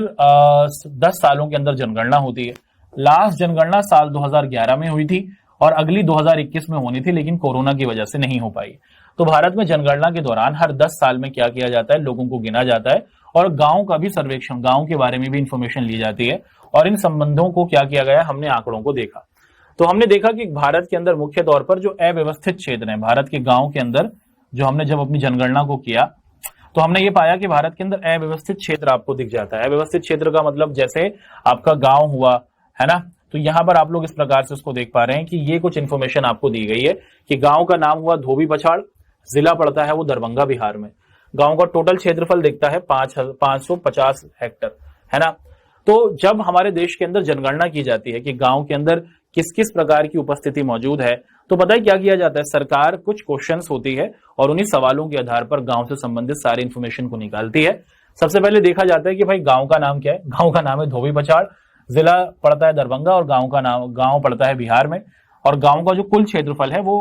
10 सालों के अंदर जनगणना होती है। लास्ट जनगणना साल 2011 में हुई थी और अगली 2021 में होनी थी, लेकिन कोरोना की वजह से नहीं हो पाई। तो भारत में जनगणना के दौरान हर 10 साल में क्या किया जाता है, लोगों को गिना जाता है और गांव का भी सर्वेक्षण, गांव के बारे में भी इंफॉर्मेशन ली जाती है। और इन संबंधों को क्या किया गया, हमने आंकड़ों को देखा। तो हमने देखा कि भारत के अंदर मुख्य तौर पर जो अव्यवस्थित क्षेत्र है, भारत के गांव के अंदर जो हमने जब अपनी जनगणना को किया तो हमने ये पाया कि भारत के अंदर अव्यवस्थित क्षेत्र आपको दिख जाता है। अव्यवस्थित क्षेत्र का मतलब जैसे आपका गांव हुआ, है ना, तो यहां पर आप लोग इस प्रकार से उसको देख पा रहे हैं कि ये कुछ इंफॉर्मेशन आपको दी गई है कि गांव का नाम हुआ धोबी पछाड़, जिला पड़ता है वो दरभंगा बिहार में, गांव का टोटल क्षेत्रफल दिखता है 550 हेक्टर, है ना। तो जब हमारे देश के अंदर जनगणना की जाती है कि गांव के अंदर किस किस प्रकार की उपस्थिति मौजूद है, तो पता है क्या किया जाता है, सरकार कुछ क्वेश्चंस होती है और उन्हीं सवालों के आधार पर गांव से संबंधित सारी इंफॉर्मेशन को निकालती है। सबसे पहले देखा जाता है कि भाई गांव का नाम क्या है, गांव का नाम है धोबी पछाड़, जिला पड़ता है दरभंगा और गांव पड़ता है बिहार में, और गांव का जो कुल क्षेत्रफल है वो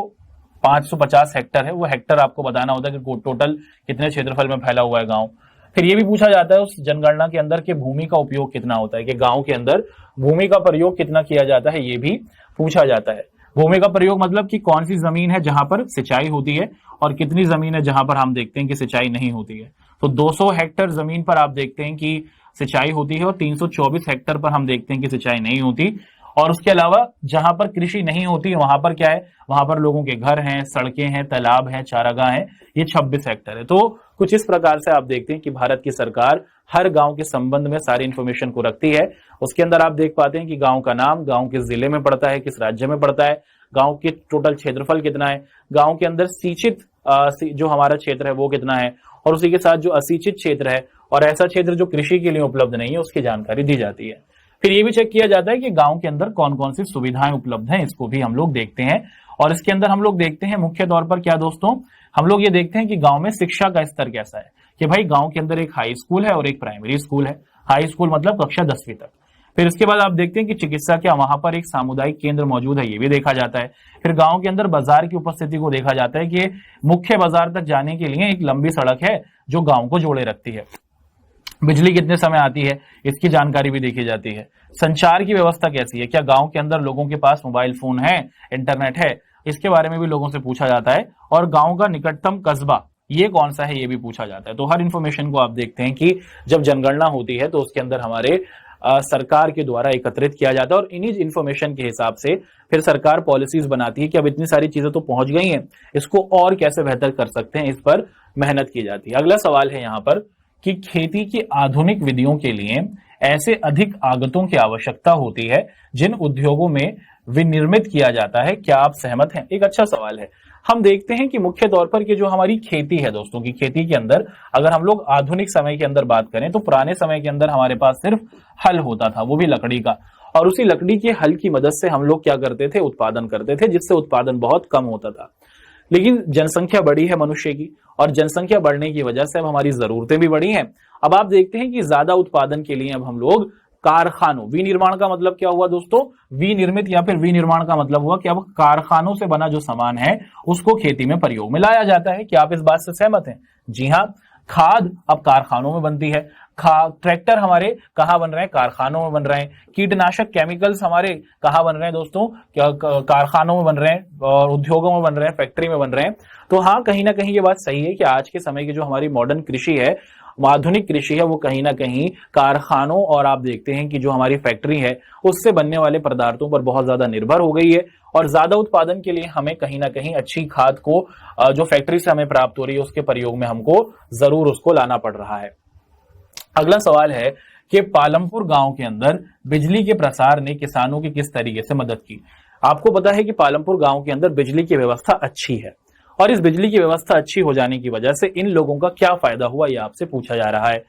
550 हेक्टर है। वो हेक्टर आपको बताना होता है कि टोटल कितने क्षेत्रफल में फैला हुआ है गांव। फिर ये भी पूछा जाता है उस जनगणना के अंदर कि भूमि का उपयोग कितना होता है, कि गांव के अंदर भूमि का प्रयोग कितना किया जाता है, ये भी पूछा जाता है। भूमि का प्रयोग मतलब कि कौन सी जमीन है जहां पर सिंचाई होती है और कितनी जमीन है जहां पर हम देखते हैं कि सिंचाई नहीं होती है। तो 200 हेक्टर जमीन पर आप देखते हैं कि सिंचाई होती है और 324 हेक्टर पर हम देखते हैं कि सिंचाई नहीं होती। और उसके अलावा जहां पर कृषि नहीं होती वहां पर क्या है, वहां पर लोगों के घर हैं, सड़कें हैं, तालाब हैं, चारागाह हैं, ये 26 हेक्टर है। तो कुछ इस प्रकार से आप देखते हैं कि भारत की सरकार हर गांव के संबंध में सारी इंफॉर्मेशन को रखती है। उसके अंदर आप देख पाते हैं कि गांव का नाम, गांव किस जिले में पड़ता है, किस राज्य में पड़ता है, गांव के टोटल क्षेत्रफल कितना है, गांव के अंदर सिंचित जो हमारा क्षेत्र है वो कितना है, और उसी के साथ जो असिंचित क्षेत्र है और ऐसा क्षेत्र जो कृषि के लिए उपलब्ध नहीं है उसकी जानकारी दी जाती है। फिर ये भी चेक किया जाता है कि गांव के अंदर कौन कौन सी सुविधाएं उपलब्ध हैं, इसको भी हम लोग देखते हैं। और इसके अंदर हम लोग देखते हैं मुख्य तौर पर क्या दोस्तों, हम लोग ये देखते हैं कि गांव में शिक्षा का स्तर कैसा है, कि भाई गांव के अंदर एक हाई स्कूल है और एक प्राइमरी स्कूल है। हाई स्कूल मतलब कक्षा 10वीं तक। फिर इसके बाद आप देखते हैं कि चिकित्सा क्या वहां पर एक सामुदायिक केंद्र मौजूद है, ये भी देखा जाता है। फिर गांव के अंदर बाजार की उपस्थिति को देखा जाता है कि मुख्य बाजार तक जाने के लिए एक लंबी सड़क है जो गांव को जोड़े रखती है। बिजली कितने समय आती है इसकी जानकारी भी देखी जाती है। संचार की व्यवस्था कैसी है, क्या गांव के अंदर लोगों के पास मोबाइल फोन है, इंटरनेट है, इसके बारे में भी लोगों से पूछा जाता है। और गांव का निकटतम कस्बा ये कौन सा है ये भी पूछा जाता है। तो हर इंफॉर्मेशन को आप देखते हैं कि जब जनगणना होती है तो उसके अंदर हमारे सरकार के द्वारा एकत्रित किया जाता है और इन्हीं इंफॉर्मेशन के हिसाब से फिर सरकार पॉलिसीज बनाती है कि अब इतनी सारी चीजें तो पहुंच गई हैं, इसको और कैसे बेहतर कर सकते हैं, इस पर मेहनत की जाती है। अगला सवाल है यहाँ पर कि खेती की आधुनिक विधियों के लिए ऐसे अधिक आगतों की आवश्यकता होती है जिन उद्योगों में विनिर्मित किया जाता है। क्या आप सहमत हैं? एक अच्छा सवाल है। हम देखते हैं कि मुख्य तौर पर कि जो हमारी खेती है दोस्तों की, खेती के अंदर अगर हम लोग आधुनिक समय के अंदर बात करें तो पुराने समय के अंदर हमारे पास सिर्फ हल होता था, वो भी लकड़ी का, और उसी लकड़ी के हल की मदद से हम लोग क्या करते थे, उत्पादन करते थे, जिससे उत्पादन बहुत कम होता था। लेकिन जनसंख्या बढ़ी है मनुष्य की, और जनसंख्या बढ़ने की वजह से अब हमारी जरूरतें भी बढ़ी हैं। अब आप देखते हैं कि ज्यादा उत्पादन के लिए अब हम लोग कारखानों, विनिर्माण का मतलब क्या हुआ दोस्तों, विनिर्मित या फिर विनिर्माण का मतलब हुआ कि अब कारखानों से बना जो सामान है उसको खेती में प्रयोग में लाया जाता है। क्या आप इस बात से सहमत हैं? जी हाँ, खाद अब कारखानों में बनती है। ट्रैक्टर हमारे कहाँ बन रहे हैं? कारखानों में बन रहे हैं। कीटनाशक केमिकल्स हमारे कहाँ बन रहे हैं दोस्तों? कारखानों में बन रहे हैं, और उद्योगों में बन रहे हैं, फैक्ट्री में बन रहे हैं। तो हाँ, कहीं ना कहीं ये बात सही है कि आज के समय की जो हमारी मॉडर्न कृषि है, आधुनिक कृषि है, वो कहीं ना कहीं कारखानों और आप देखते हैं कि जो हमारी फैक्ट्री है उससे बनने वाले पदार्थों पर बहुत ज्यादा निर्भर हो गई है। और ज्यादा उत्पादन के लिए हमें कहीं ना कहीं अच्छी खाद को जो फैक्ट्री से हमें प्राप्त हो रही है उसके प्रयोग में हमको जरूर उसको लाना पड़ रहा है। अगला सवाल है कि पालमपुर गांव के अंदर बिजली के प्रसार ने किसानों की किस तरीके से मदद की? आपको पता है कि पालमपुर गांव के अंदर बिजली की व्यवस्था अच्छी है, और इस बिजली की व्यवस्था अच्छी हो जाने की वजह से इन लोगों का क्या फायदा हुआ, ये आपसे पूछा जा रहा है।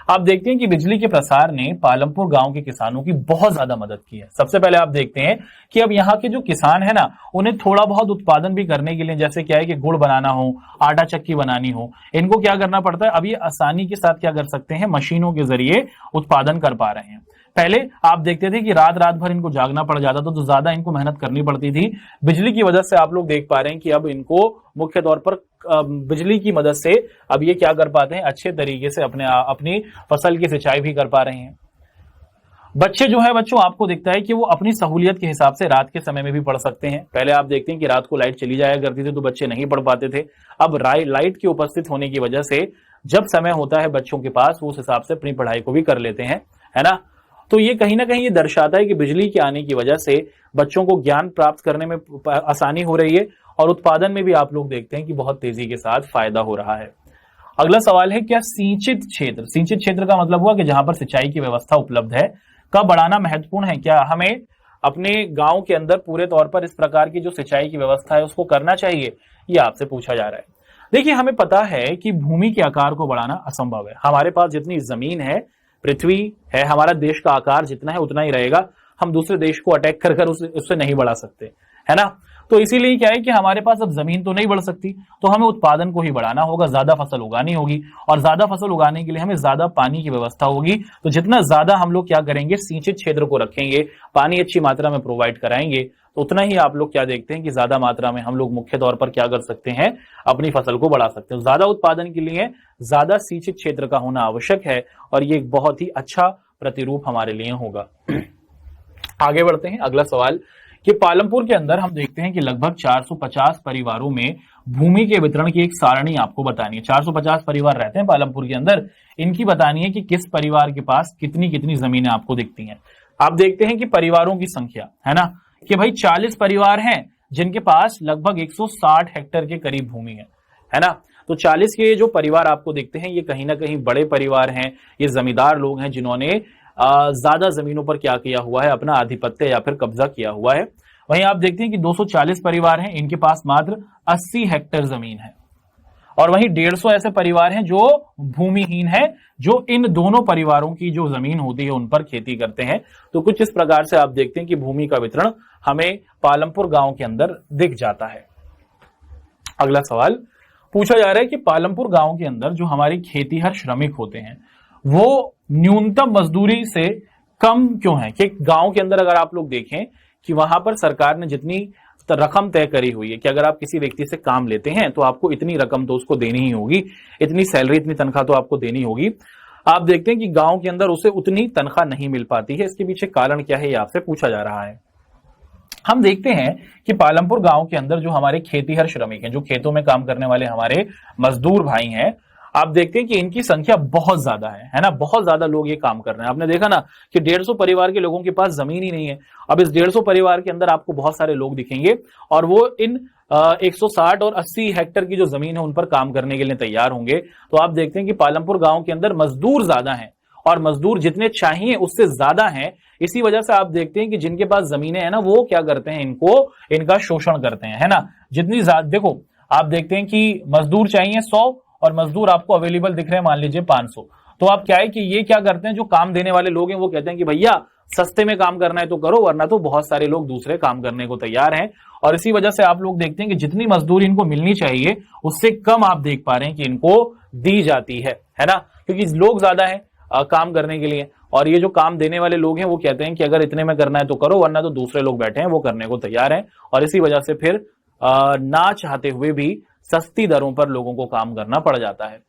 आप देखते हैं कि बिजली के प्रसार ने पालमपुर गांव के किसानों की बहुत ज्यादा मदद की है। सबसे पहले आप देखते हैं कि अब यहाँ के जो किसान है ना, उन्हें थोड़ा बहुत उत्पादन भी करने के लिए, जैसे क्या है कि गुड़ बनाना हो, आटा चक्की बनानी हो, इनको क्या करना पड़ता है, अब ये आसानी के साथ क्या कर सकते हैं, मशीनों के जरिए उत्पादन कर पा रहे हैं। पहले आप देखते थे कि रात रात भर इनको जागना पड़ जाता था, तो ज्यादा इनको मेहनत करनी पड़ती थी। बिजली की वजह से आप लोग देख पा रहे हैं कि अब इनको मुख्य तौर पर बिजली की मदद से अब ये क्या कर पाते हैं, अच्छे तरीके से अपनी फसल की सिंचाई भी कर पा रहे हैं। बच्चे जो है बच्चों, आपको दिखता है कि वो अपनी सहूलियत के हिसाब से रात के समय में भी पढ़ सकते हैं। पहले आप देखते हैं कि रात को लाइट चली जाया करती थी तो बच्चे नहीं पढ़ पाते थे। अब लाइट की उपस्थित होने की वजह से जब समय होता है बच्चों के पास, वो उस हिसाब से अपनी पढ़ाई को भी कर लेते हैं, है ना। तो ये कहीं ना कहीं ये दर्शाता है कि बिजली के आने की वजह से बच्चों को ज्ञान प्राप्त करने में आसानी हो रही है, और उत्पादन में भी आप लोग देखते हैं कि बहुत तेजी के साथ फायदा हो रहा है। अगला सवाल है, क्या सिंचित क्षेत्र, सिंचित क्षेत्र का मतलब हुआ कि जहां पर सिंचाई की व्यवस्था उपलब्ध है, का बढ़ाना महत्वपूर्ण है? क्या हमें अपने गांव के अंदर पूरे तौर पर इस प्रकार की जो सिंचाई की व्यवस्था है उसको करना चाहिए, ये आपसे पूछा जा रहा है। देखिए, हमें पता है कि भूमि के आकार को बढ़ाना असंभव है। हमारे पास जितनी जमीन है, पृथ्वी है, हमारा देश का आकार जितना है उतना ही रहेगा। हम दूसरे देश को अटैक कर उससे नहीं बढ़ा सकते, है ना। तो इसीलिए क्या है कि हमारे पास अब जमीन तो नहीं बढ़ सकती, तो हमें उत्पादन को ही बढ़ाना होगा, ज्यादा फसल उगानी होगी, और ज्यादा फसल उगाने के लिए हमें ज्यादा पानी की व्यवस्था होगी। तो जितना ज्यादा हम लोग क्या करेंगे, सिंचित क्षेत्र को रखेंगे, पानी अच्छी मात्रा में प्रोवाइड कराएंगे, तो उतना ही आप लोग क्या देखते हैं कि ज्यादा मात्रा में हम लोग मुख्य तौर पर क्या कर सकते हैं, अपनी फसल को बढ़ा सकते हैं। ज्यादा उत्पादन के लिए ज्यादा सिंचित क्षेत्र का होना आवश्यक है, और ये एक बहुत ही अच्छा प्रतिरूप हमारे लिए होगा। आगे बढ़ते हैं। अगला सवाल कि पालमपुर के अंदर हम देखते हैं कि लगभग 450 परिवारों में भूमि के वितरण की एक सारणी आपको बतानी है। 450 परिवार रहते हैं पालमपुर के अंदर, इनकी बतानी है कि किस परिवार के पास कितनी कितनी जमीनें आपको दिखती हैं। आप देखते हैं कि परिवारों की संख्या है ना, कि भाई 40 परिवार हैं जिनके पास लगभग 160 हेक्टेयर के करीब भूमि है ना। तो 40 के जो परिवार आपको दिखते हैं ये कहीं ना कहीं बड़े परिवार हैं, ये जमींदार लोग हैं जिन्होंने ज्यादा जमीनों पर क्या किया हुआ है, अपना आधिपत्य या फिर कब्जा किया हुआ है। वहीं आप देखते हैं कि 240 परिवार हैं, इनके पास मात्र 80 हेक्टेयर जमीन है, और वहीं 150 ऐसे परिवार हैं जो भूमिहीन हैं, जो इन दोनों परिवारों की जो जमीन होती है उन पर खेती करते हैं। तो कुछ इस प्रकार से आप देखते हैं कि भूमि का वितरण हमें पालमपुर गांव के अंदर दिख जाता है। अगला सवाल पूछा जा रहा है कि पालमपुर गांव के अंदर जो हमारे खेतीहर श्रमिक होते हैं वो न्यूनतम मजदूरी से कम क्यों है? कि गांव के अंदर अगर आप लोग देखें कि वहां पर सरकार ने जितनी रकम तय करी हुई है कि अगर आप किसी व्यक्ति से काम लेते हैं तो आपको इतनी रकम तो उसको देनी ही होगी, इतनी सैलरी, इतनी तनख्वाह तो आपको देनी होगी। आप देखते हैं कि गांव के अंदर उसे उतनी तनख्वाह नहीं मिल पाती है। इसके पीछे कारण क्या है, ये आपसे पूछा जा रहा है। हम देखते हैं कि पालमपुर गांव के अंदर जो हमारे खेतीहर श्रमिक हैं, जो खेतों में काम करने वाले हमारे मजदूर भाई हैं, आप देखते हैं कि इनकी संख्या बहुत ज्यादा है ना। बहुत ज्यादा लोग ये काम कर रहे हैं। आपने देखा ना कि 150 परिवार के लोगों के पास जमीन ही नहीं है। अब इस 150 परिवार के अंदर आपको बहुत सारे लोग दिखेंगे और वो इन 160 और 80 हेक्टेयर की जो जमीन है उन पर काम करने के लिए तैयार होंगे। तो आप देखते हैं कि पालमपुर गांव के अंदर मजदूर ज्यादा हैं और मजदूर जितने चाहिए उससे ज्यादा हैं। इसी वजह से आप देखते हैं कि जिनके पास जमीनें हैं ना, वो क्या करते हैं, इनका शोषण करते हैं, है ना। जितनी ज्यादा, देखो आप देखते हैं कि मजदूर चाहिए 100 और मजदूर आपको अवेलेबल दिख रहे हैं मान लीजिए 500, तो आप क्या है कि ये क्या करते हैं, जो काम देने वाले लोग हैं वो कहते हैं कि भैया सस्ते में काम करना है तो करो, वरना तो बहुत सारे लोग दूसरे काम करने को तैयार हैं। और इसी वजह से आप लोग देखते हैं कि जितनी मजदूरी इनको मिलनी चाहिए उससे कम आप देख पा रहे हैं कि इनको दी जाती है ना, क्योंकि लोग ज्यादा है काम करने के लिए। और ये जो काम देने वाले लोग हैं वो कहते हैं कि अगर इतने में करना है तो करो, वरना तो दूसरे लोग बैठे हैं वो करने को तैयार हैं। और इसी वजह से फिर ना चाहते हुए भी सस्ती दरों पर लोगों को काम करना पड़ जाता है।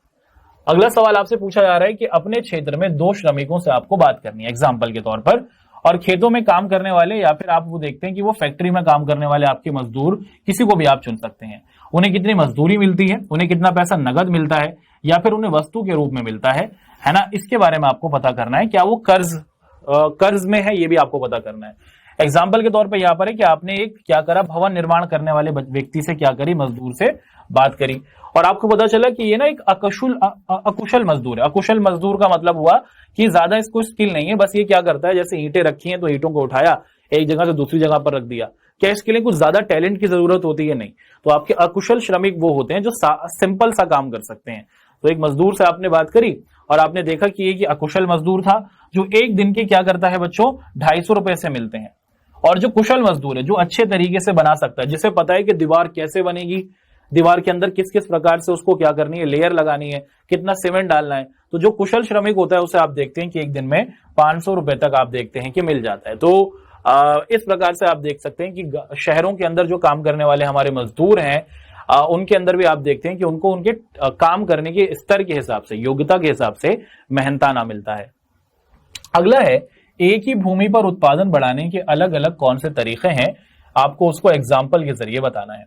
अगला सवाल आपसे पूछा जा रहा है कि अपने क्षेत्र में 2 श्रमिकों से आपको बात करनी है एग्जाम्पल के तौर पर, और खेतों में काम करने वाले या फिर आप वो देखते हैं कि वो फैक्ट्री में काम करने वाले आपके मजदूर, किसी को भी आप चुन सकते हैं। उन्हें कितनी मजदूरी मिलती है, उन्हें कितना पैसा नगद मिलता है या फिर उन्हें वस्तु के रूप में मिलता है ना, इसके बारे में आपको पता करना है। क्या वो कर्ज में है, ये भी आपको पता करना है। एग्जाम्पल के तौर पर यहां पर है कि आपने एक क्या करा, भवन निर्माण करने वाले व्यक्ति से क्या करी, मजदूर से बात करी, और आपको पता चला कि ये ना एक अकुशल मजदूर है। अकुशल मजदूर का मतलब हुआ कि ज्यादा इसको स्किल नहीं है, बस ये क्या करता है, जैसे ईंटें रखी हैं तो ईंटों को उठाया एक जगह से दूसरी जगह पर रख दिया। क्या इसके लिए कुछ ज्यादा टैलेंट की जरूरत होती है? नहीं। तो आपके अकुशल श्रमिक वो होते हैं जो सिंपल सा काम कर सकते हैं। तो एक मजदूर से आपने बात करी और आपने देखा कि ये अकुशल मजदूर था जो एक दिन के क्या करता है बच्चों, 250 रुपए से मिलते हैं। और जो कुशल मजदूर है, जो अच्छे तरीके से बना सकता है, जिसे पता है कि दीवार कैसे बनेगी, दीवार के अंदर किस किस प्रकार से उसको क्या करनी है, लेयर लगानी है, कितना सीमेंट डालना है, तो जो कुशल श्रमिक होता है उसे आप देखते हैं कि एक दिन में 500 रुपए तक आप देखते हैं कि मिल जाता है। तो इस प्रकार से आप देख सकते हैं कि शहरों के अंदर जो काम करने वाले हमारे मजदूर हैं, उनके अंदर भी आप देखते हैं कि उनको उनके काम करने के स्तर के हिसाब से, योग्यता के हिसाब से मेहनताना मिलता है। अगला है, एक ही भूमि पर उत्पादन बढ़ाने के अलग अलग कौन से तरीके हैं, आपको उसको एग्जाम्पल के जरिए बताना है।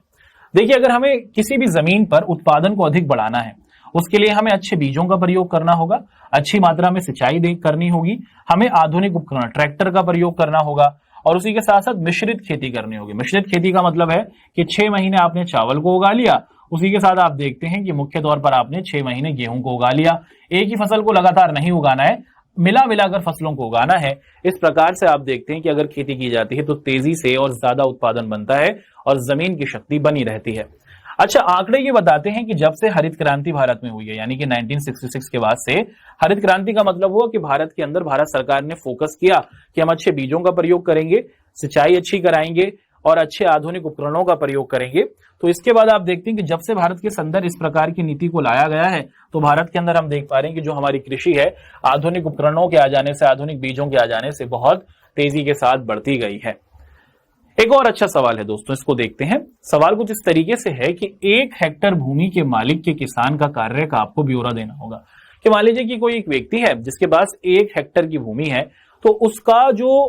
देखिए, अगर हमें किसी भी जमीन पर उत्पादन को अधिक बढ़ाना है, उसके लिए हमें अच्छे बीजों का प्रयोग करना होगा, अच्छी मात्रा में सिंचाई करनी होगी, हमें आधुनिक उपकरण ट्रैक्टर का प्रयोग करना होगा, और उसी के साथ साथ मिश्रित खेती करनी होगी। मिश्रित खेती का मतलब है कि 6 महीने आपने चावल को उगा लिया, उसी के साथ आप देखते हैं कि मुख्य तौर पर आपने 6 महीने गेहूं को उगा लिया। एक ही फसल को लगातार नहीं उगाना है, मिला मिलाकर फसलों को उगाना है। इस प्रकार से आप देखते हैं कि अगर खेती की जाती है तो तेजी से और ज्यादा उत्पादन बनता है और जमीन की शक्ति बनी रहती है। अच्छा, आंकड़े ये बताते हैं कि जब से हरित क्रांति भारत में हुई है, यानी कि 1966 के बाद से हरित क्रांति का मतलब हुआ कि भारत के अंदर भारत सरकार ने फोकस किया कि हम अच्छे बीजों का प्रयोग करेंगे, सिंचाई अच्छी कराएंगे और अच्छे आधुनिक उपकरणों का प्रयोग करेंगे। तो इसके बाद आप देखते हैं कि जब से भारत के अंदर इस प्रकार की नीति को लाया गया है, तो भारत के अंदर हम देख पा रहे हैं कि जो हमारी कृषि है, आधुनिक उपकरणों के आ जाने से, आधुनिक बीजों के आ जाने से बहुत तेजी के साथ बढ़ती गई है। एक और अच्छा सवाल है दोस्तों, इसको देखते हैं। सवाल कुछ इस तरीके से है कि 1 हेक्टेयर भूमि के मालिक के किसान का कार्य का आपको ब्यौरा देना होगा। कि मान लीजिए कि कोई एक व्यक्ति है जिसके पास 1 हेक्टेयर की भूमि है, तो उसका जो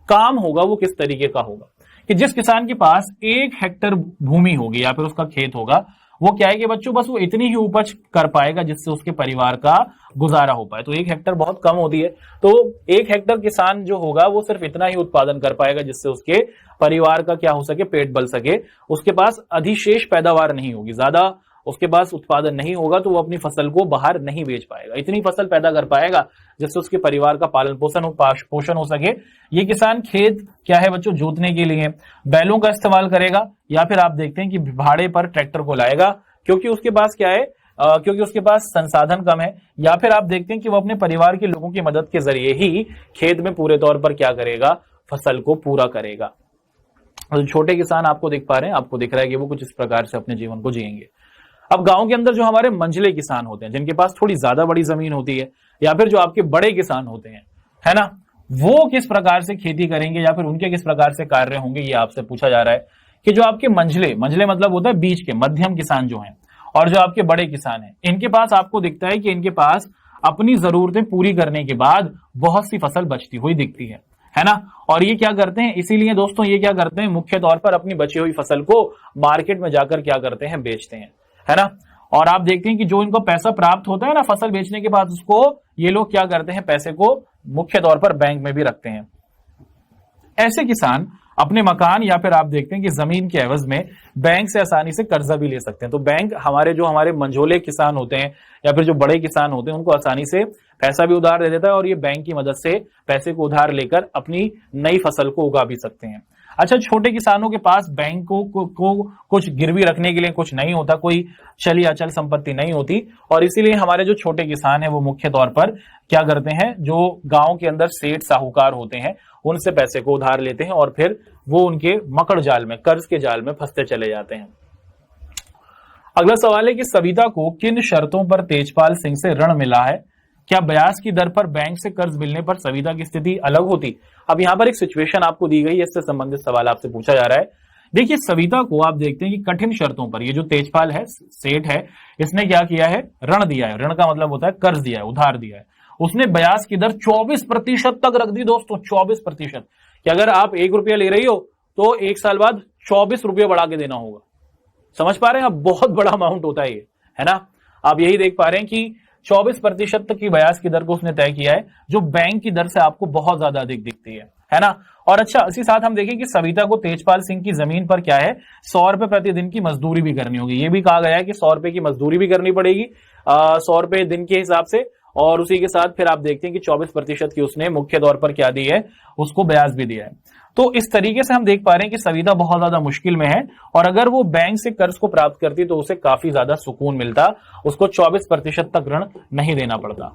काम होगा वो किस तरीके का होगा। कि जिस किसान के पास 1 हेक्टेयर भूमि होगी या फिर उसका खेत होगा, वो क्या है कि बच्चों बस वो इतनी ही उपज कर पाएगा जिससे उसके परिवार का गुजारा हो पाए। तो 1 हेक्टेयर बहुत कम होती है, तो 1 हेक्टेयर किसान जो होगा वो सिर्फ इतना ही उत्पादन कर पाएगा जिससे उसके परिवार का क्या हो सके, पेट बल सके। उसके पास अधिशेष पैदावार नहीं होगी, ज्यादा उसके पास उत्पादन नहीं होगा, तो वो अपनी फसल को बाहर नहीं बेच पाएगा। इतनी फसल पैदा कर पाएगा जिससे उसके परिवार का पालन पोषण हो सके। ये किसान खेत क्या है बच्चों, जोतने के लिए बैलों का इस्तेमाल करेगा, या फिर आप देखते हैं कि भाड़े पर ट्रैक्टर को लाएगा, क्योंकि उसके पास क्या है, क्योंकि उसके पास संसाधन कम है, या फिर आप देखते हैं कि वो अपने परिवार के लोगों की मदद के जरिए ही खेत में पूरे तौर पर क्या करेगा, फसल को पूरा करेगा। तो छोटे किसान आपको देख पा रहे हैं, आपको दिख रहा है कि वो कुछ इस प्रकार से अपने जीवन को जिएंगे। अब गांव के अंदर जो हमारे मंझले किसान होते हैं, जिनके पास थोड़ी ज्यादा बड़ी जमीन होती है, या फिर जो आपके बड़े किसान होते हैं, है ना, वो किस प्रकार से खेती करेंगे या फिर उनके किस प्रकार से कार्य होंगे, ये आपसे पूछा जा रहा है। कि जो आपके मंझले मतलब होता है बीच के, मध्यम किसान जो हैं, और जो आपके बड़े किसान हैं, इनके पास आपको दिखता है कि इनके पास अपनी जरूरतें पूरी करने के बाद बहुत सी फसल बचती हुई दिखती है ना। और ये क्या करते हैं, इसीलिए दोस्तों ये क्या करते हैं, मुख्य तौर पर अपनी बची हुई फसल को मार्केट में जाकर क्या करते हैं, बेचते हैं, है ना। और आप देखते हैं कि जो इनको पैसा प्राप्त होता है ना फसल बेचने के बाद, उसको ये लोग क्या करते हैं, पैसे को मुख्य तौर पर बैंक में भी रखते हैं। ऐसे किसान अपने मकान या फिर आप देखते हैं कि जमीन के एवज में बैंक से आसानी से कर्जा भी ले सकते हैं। तो बैंक हमारे मंझोले किसान होते हैं या फिर जो बड़े किसान होते हैं उनको आसानी से पैसा भी उधार दे देता है और ये बैंक की मदद से पैसे को उधार लेकर अपनी नई फसल को उगा भी सकते हैं। अच्छा, छोटे किसानों के पास बैंकों को कुछ गिरवी रखने के लिए कुछ नहीं होता, कोई चली अचल संपत्ति नहीं होती, और इसीलिए हमारे जो छोटे किसान हैं वो मुख्य तौर पर क्या करते हैं, जो गांव के अंदर सेठ साहूकार होते हैं उनसे पैसे को उधार लेते हैं और फिर वो उनके मकड़ जाल में, कर्ज के जाल में फंसते चले जाते हैं। अगला सवाल है कि सविता को किन शर्तों पर तेजपाल सिंह से ऋण मिला है? क्या ब्याज की दर पर बैंक से कर्ज मिलने पर सविता की स्थिति अलग होती? अब यहां पर एक सिचुएशन आपको दी गई है, इससे संबंधित सवाल आपसे पूछा जा रहा है। देखिए, सविता को आप देखते हैं कि कठिन शर्तों पर, ये जो तेजपाल है, सेठ है, इसने क्या किया है, ऋण दिया है। ऋण का मतलब होता है कर्ज दिया है, उधार दिया है। उसने ब्याज की दर 24% तक रख दी दोस्तों, 24%, कि अगर आप 1 रुपया ले रही हो तो 1 साल बाद 24 रुपये बढ़ा के देना होगा। समझ पा रहे हैं आप? बहुत बड़ा अमाउंट होता है ये, है ना। आप यही देख पा रहे हैं कि 24% तक की ब्याज की दर को उसने तय किया है, जो बैंक की दर से आपको बहुत ज्यादा अधिक दिखती है ना। और अच्छा, इसी साथ हम देखें कि सविता को तेजपाल सिंह की जमीन पर क्या है, 100 रुपए प्रतिदिन की मजदूरी भी करनी होगी। ये भी कहा गया है कि 100 रुपए की मजदूरी भी करनी पड़ेगी, 100 रुपए दिन के हिसाब से, और उसी के साथ फिर आप देखते हैं कि 24% की उसने मुख्य तौर पर क्या दी है, उसको ब्याज भी दिया है। तो इस तरीके से हम देख पा रहे हैं कि सविता बहुत ज्यादा मुश्किल में है, और अगर वो बैंक से कर्ज को प्राप्त करती तो उसे काफी ज्यादा सुकून मिलता, उसको 24% तक ऋण नहीं देना पड़ता।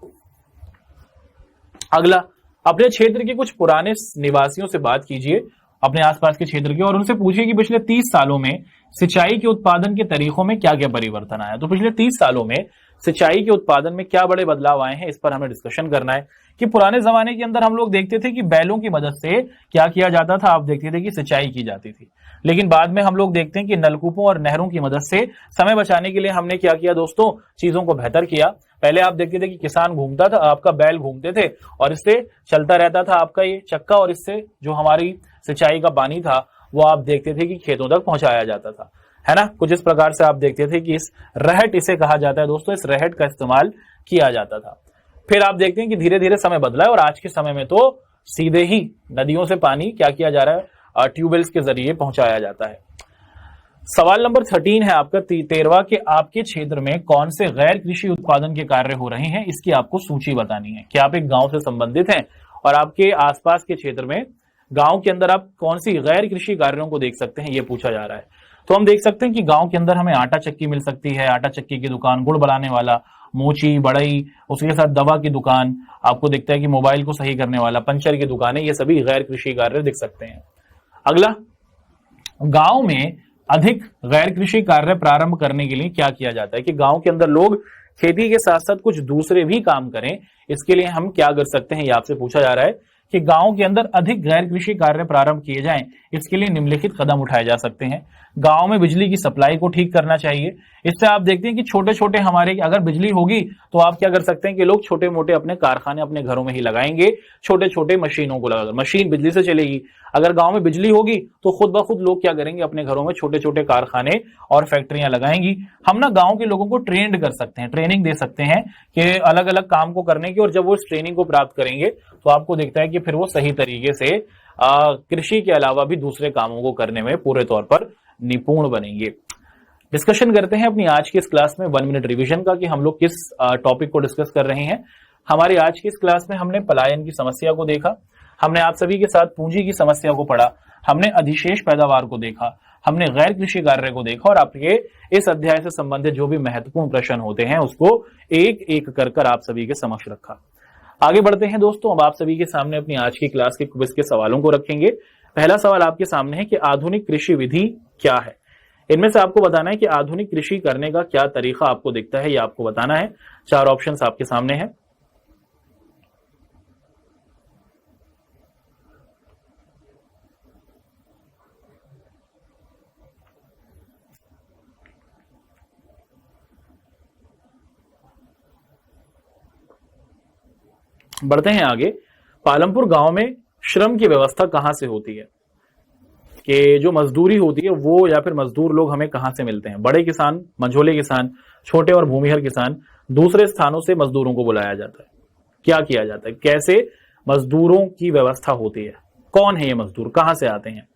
अगला, अपने क्षेत्र के कुछ पुराने निवासियों से बात कीजिए, अपने आसपास के क्षेत्र के, और उनसे पूछिए कि पिछले 30 सालों में सिंचाई के उत्पादन के तरीकों में क्या क्या परिवर्तन आया। तो पिछले 30 सालों में सिंचाई के उत्पादन में क्या बड़े बदलाव आए हैं, इस पर हमें डिस्कशन करना है। कि पुराने जमाने के अंदर हम लोग देखते थे कि बैलों की मदद से क्या किया जाता था, आप देखते थे कि सिंचाई की जाती थी, लेकिन बाद में हम लोग देखते हैं कि नलकूपों और नहरों की मदद से समय बचाने के लिए हमने क्या किया दोस्तों, चीजों को बेहतर किया। पहले आप देखते थे कि किसान घूमता था, आपका बैल घूमते थे और इससे चलता रहता था आपका ये चक्का, और इससे जो हमारी सिंचाई का पानी था वो आप देखते थे कि खेतों तक पहुंचाया जाता था, है ना। कुछ इस प्रकार से आप देखते थे कि इस रहट, इसे कहा जाता है दोस्तों, इस रहट का इस्तेमाल किया जाता था। फिर आप देखते हैं कि धीरे धीरे समय बदला है और आज के समय में तो सीधे ही नदियों से पानी क्या किया जा रहा है, ट्यूबवेल्स के जरिए पहुंचाया जाता है। सवाल नंबर 13 है आपका 13वां, कि आपके क्षेत्र में कौन से गैर कृषि उत्पादन के कार्य हो रहे हैं, इसकी आपको सूची बतानी है। कि आप एक गांव से संबंधित हैं और आपके आसपास के क्षेत्र में, गांव के अंदर आप कौन सी गैर कृषि कार्यों को देख सकते हैं, ये पूछा जा रहा है। तो हम देख सकते हैं कि गांव के अंदर हमें आटा चक्की मिल सकती है, आटा चक्की की दुकान, गुड़ बनाने वाला, मोची, बढ़ई, उसके साथ दवा की दुकान, आपको दिखता है कि मोबाइल को सही करने वाला, पंचर की दुकानें, ये सभी गैर कृषि कार्य दिख सकते हैं। अगला, गांव में अधिक गैर कृषि कार्य प्रारंभ करने के लिए क्या किया जाता है, कि गांव के अंदर लोग खेती के साथ साथ कुछ दूसरे भी काम करें, इसके लिए हम क्या कर सकते हैं, ये आपसे पूछा जा रहा है। कि गांव के अंदर अधिक गैर कृषि कार्य प्रारंभ किए जाएं, इसके लिए निम्नलिखित कदम उठाए जा सकते हैं। गांव में बिजली की सप्लाई को ठीक करना चाहिए। इससे आप देखते हैं कि छोटे छोटे हमारे, अगर बिजली होगी तो आप क्या कर सकते हैं कि लोग छोटे मोटे अपने कारखाने अपने घरों में ही लगाएंगे, छोटे छोटे मशीनों को लगाकर, मशीन बिजली से चलेगी। अगर गांव में बिजली होगी तो खुद ब खुद लोग क्या करेंगे, अपने घरों में छोटे छोटे कारखाने और फैक्ट्रियां लगाएंगी। हम ना गांव के लोगों को ट्रेंड कर सकते हैं, ट्रेनिंग दे सकते हैं कि अलग अलग काम को करने की, और जब वो इस ट्रेनिंग को प्राप्त करेंगे तो आपको दिखता है कि फिर वो सही तरीके से कृषि के अलावा भी दूसरे कामों को करने में पूरे तौर पर निपुण बनेंगे। डिस्कशन करते हैं अपनी आज की इस क्लास में 1 मिनट रिवीजन का, कि हम लोग किस टॉपिक को डिस्कस कर रहे हैं। हमारी आज की इस क्लास में हमने पलायन की समस्या को देखा, हमने आप सभी के साथ पूंजी की समस्या को पढ़ा, हमने अधिशेष पैदावार को देखा, हमने गैर कृषि कार्य को देखा, और आपके इस अध्याय से संबंधित जो भी महत्वपूर्ण प्रश्न होते हैं उसको एक एक कर आप सभी के समक्ष रखा। आगे बढ़ते हैं दोस्तों, अब आप सभी के सामने अपनी आज की क्लास के क्विज के सवालों को रखेंगे। पहला सवाल आपके सामने है कि आधुनिक कृषि विधि क्या है। इनमें से आपको बताना है कि आधुनिक कृषि करने का क्या तरीका आपको दिखता है, ये आपको बताना है। 4 ऑप्शंस आपके सामने हैं। बढ़ते हैं आगे। पालमपुर गांव में श्रम की व्यवस्था कहां से होती है, कि जो मजदूरी होती है वो, या फिर मजदूर लोग हमें कहां से मिलते हैं। बड़े किसान, मंझोले किसान, छोटे और भूमिहर किसान, दूसरे स्थानों से मजदूरों को बुलाया जाता है। क्या किया जाता है, कैसे मजदूरों की व्यवस्था होती है, कौन है ये मजदूर, कहां से आते हैं।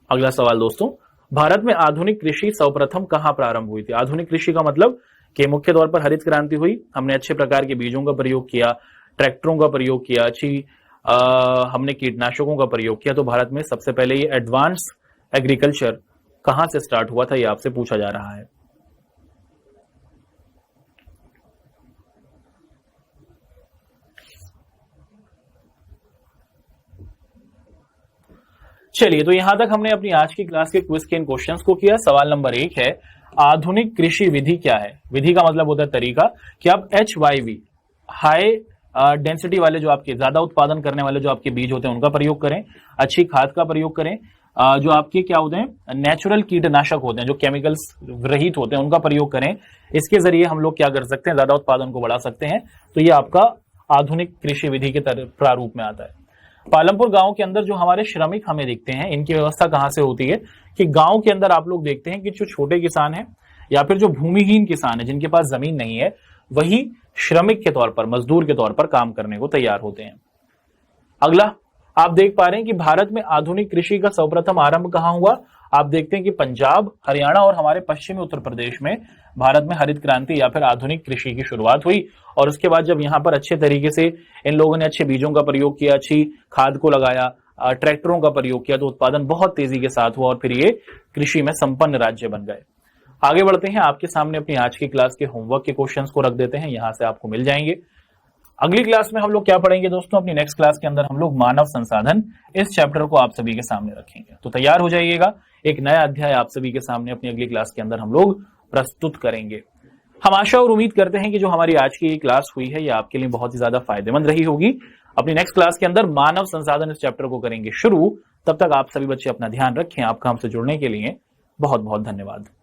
अगला सवाल दोस्तों, भारत में आधुनिक कृषि सर्वप्रथम कहां प्रारंभ हुई थी? आधुनिक कृषि का मतलब कि मुख्य तौर पर हरित क्रांति हुई, हमने अच्छे प्रकार के बीजों का प्रयोग किया, ट्रैक्टरों का प्रयोग किया, हमने कीटनाशकों का प्रयोग किया। तो भारत में सबसे पहले ये एडवांस एग्रीकल्चर कहां से स्टार्ट हुआ था, ये आपसे पूछा जा रहा है। चलिए, तो यहां तक हमने अपनी आज की क्लास के क्विज के इन क्वेश्चंस को किया। सवाल नंबर 1 है, आधुनिक कृषि विधि क्या है? विधि का मतलब होता है तरीका, कि आप HYV हाई डेंसिटी वाले जो आपके ज्यादा उत्पादन करने वाले जो आपके बीज होते हैं उनका प्रयोग करें, अच्छी खाद का प्रयोग करें, जो आपके क्या होते हैं नेचुरल कीटनाशक होते हैं जो केमिकल्स रहित होते हैं उनका प्रयोग करें। इसके जरिए हम लोग क्या कर सकते हैं, ज्यादा उत्पादन को बढ़ा सकते हैं। तो ये आपका आधुनिक कृषि विधि के प्रारूप में आता है। पालमपुर गांव के अंदर जो हमारे श्रमिक हमें दिखते हैं, इनकी व्यवस्था कहां से होती है कि गांव के अंदर आप लोग देखते हैं कि जो छोटे किसान हैं या फिर जो भूमिहीन किसान है जिनके पास जमीन नहीं है, वही श्रमिक के तौर पर, मजदूर के तौर पर काम करने को तैयार होते हैं। अगला आप देख पा रहे हैं कि भारत में आधुनिक कृषि का सर्वप्रथम आरंभ कहां हुआ? आप देखते हैं कि पंजाब, हरियाणा और हमारे पश्चिमी उत्तर प्रदेश में भारत में हरित क्रांति या फिर आधुनिक कृषि की शुरुआत हुई। और उसके बाद जब यहां पर अच्छे तरीके से इन लोगों ने अच्छे बीजों का प्रयोग किया, अच्छी खाद को लगाया, ट्रैक्टरों का प्रयोग किया, तो उत्पादन बहुत तेजी के साथ हुआ और फिर ये कृषि में संपन्न राज्य बन गए। आगे बढ़ते हैं, आपके सामने अपनी आज की क्लास के होमवर्क के क्वेश्चंस को रख देते हैं, यहां से आपको मिल जाएंगे। अगली क्लास में हम लोग क्या पढ़ेंगे दोस्तों? अपनी नेक्स्ट क्लास के अंदर हम लोग मानव संसाधन, इस चैप्टर को आप सभी के सामने रखेंगे। तो तैयार हो जाइएगा, एक नया अध्याय आप सभी के सामने अपनी अगली क्लास के अंदर हम लोग प्रस्तुत करेंगे। हम आशा और उम्मीद करते हैं कि जो हमारी आज की क्लास हुई है ये आपके लिए बहुत ही ज्यादा फायदेमंद रही होगी। अपनी नेक्स्ट क्लास के अंदर मानव संसाधन इस चैप्टर को करेंगे शुरू। तब तक आप सभी बच्चे अपना ध्यान रखें। आपका हमसे जुड़ने के लिए बहुत बहुत धन्यवाद।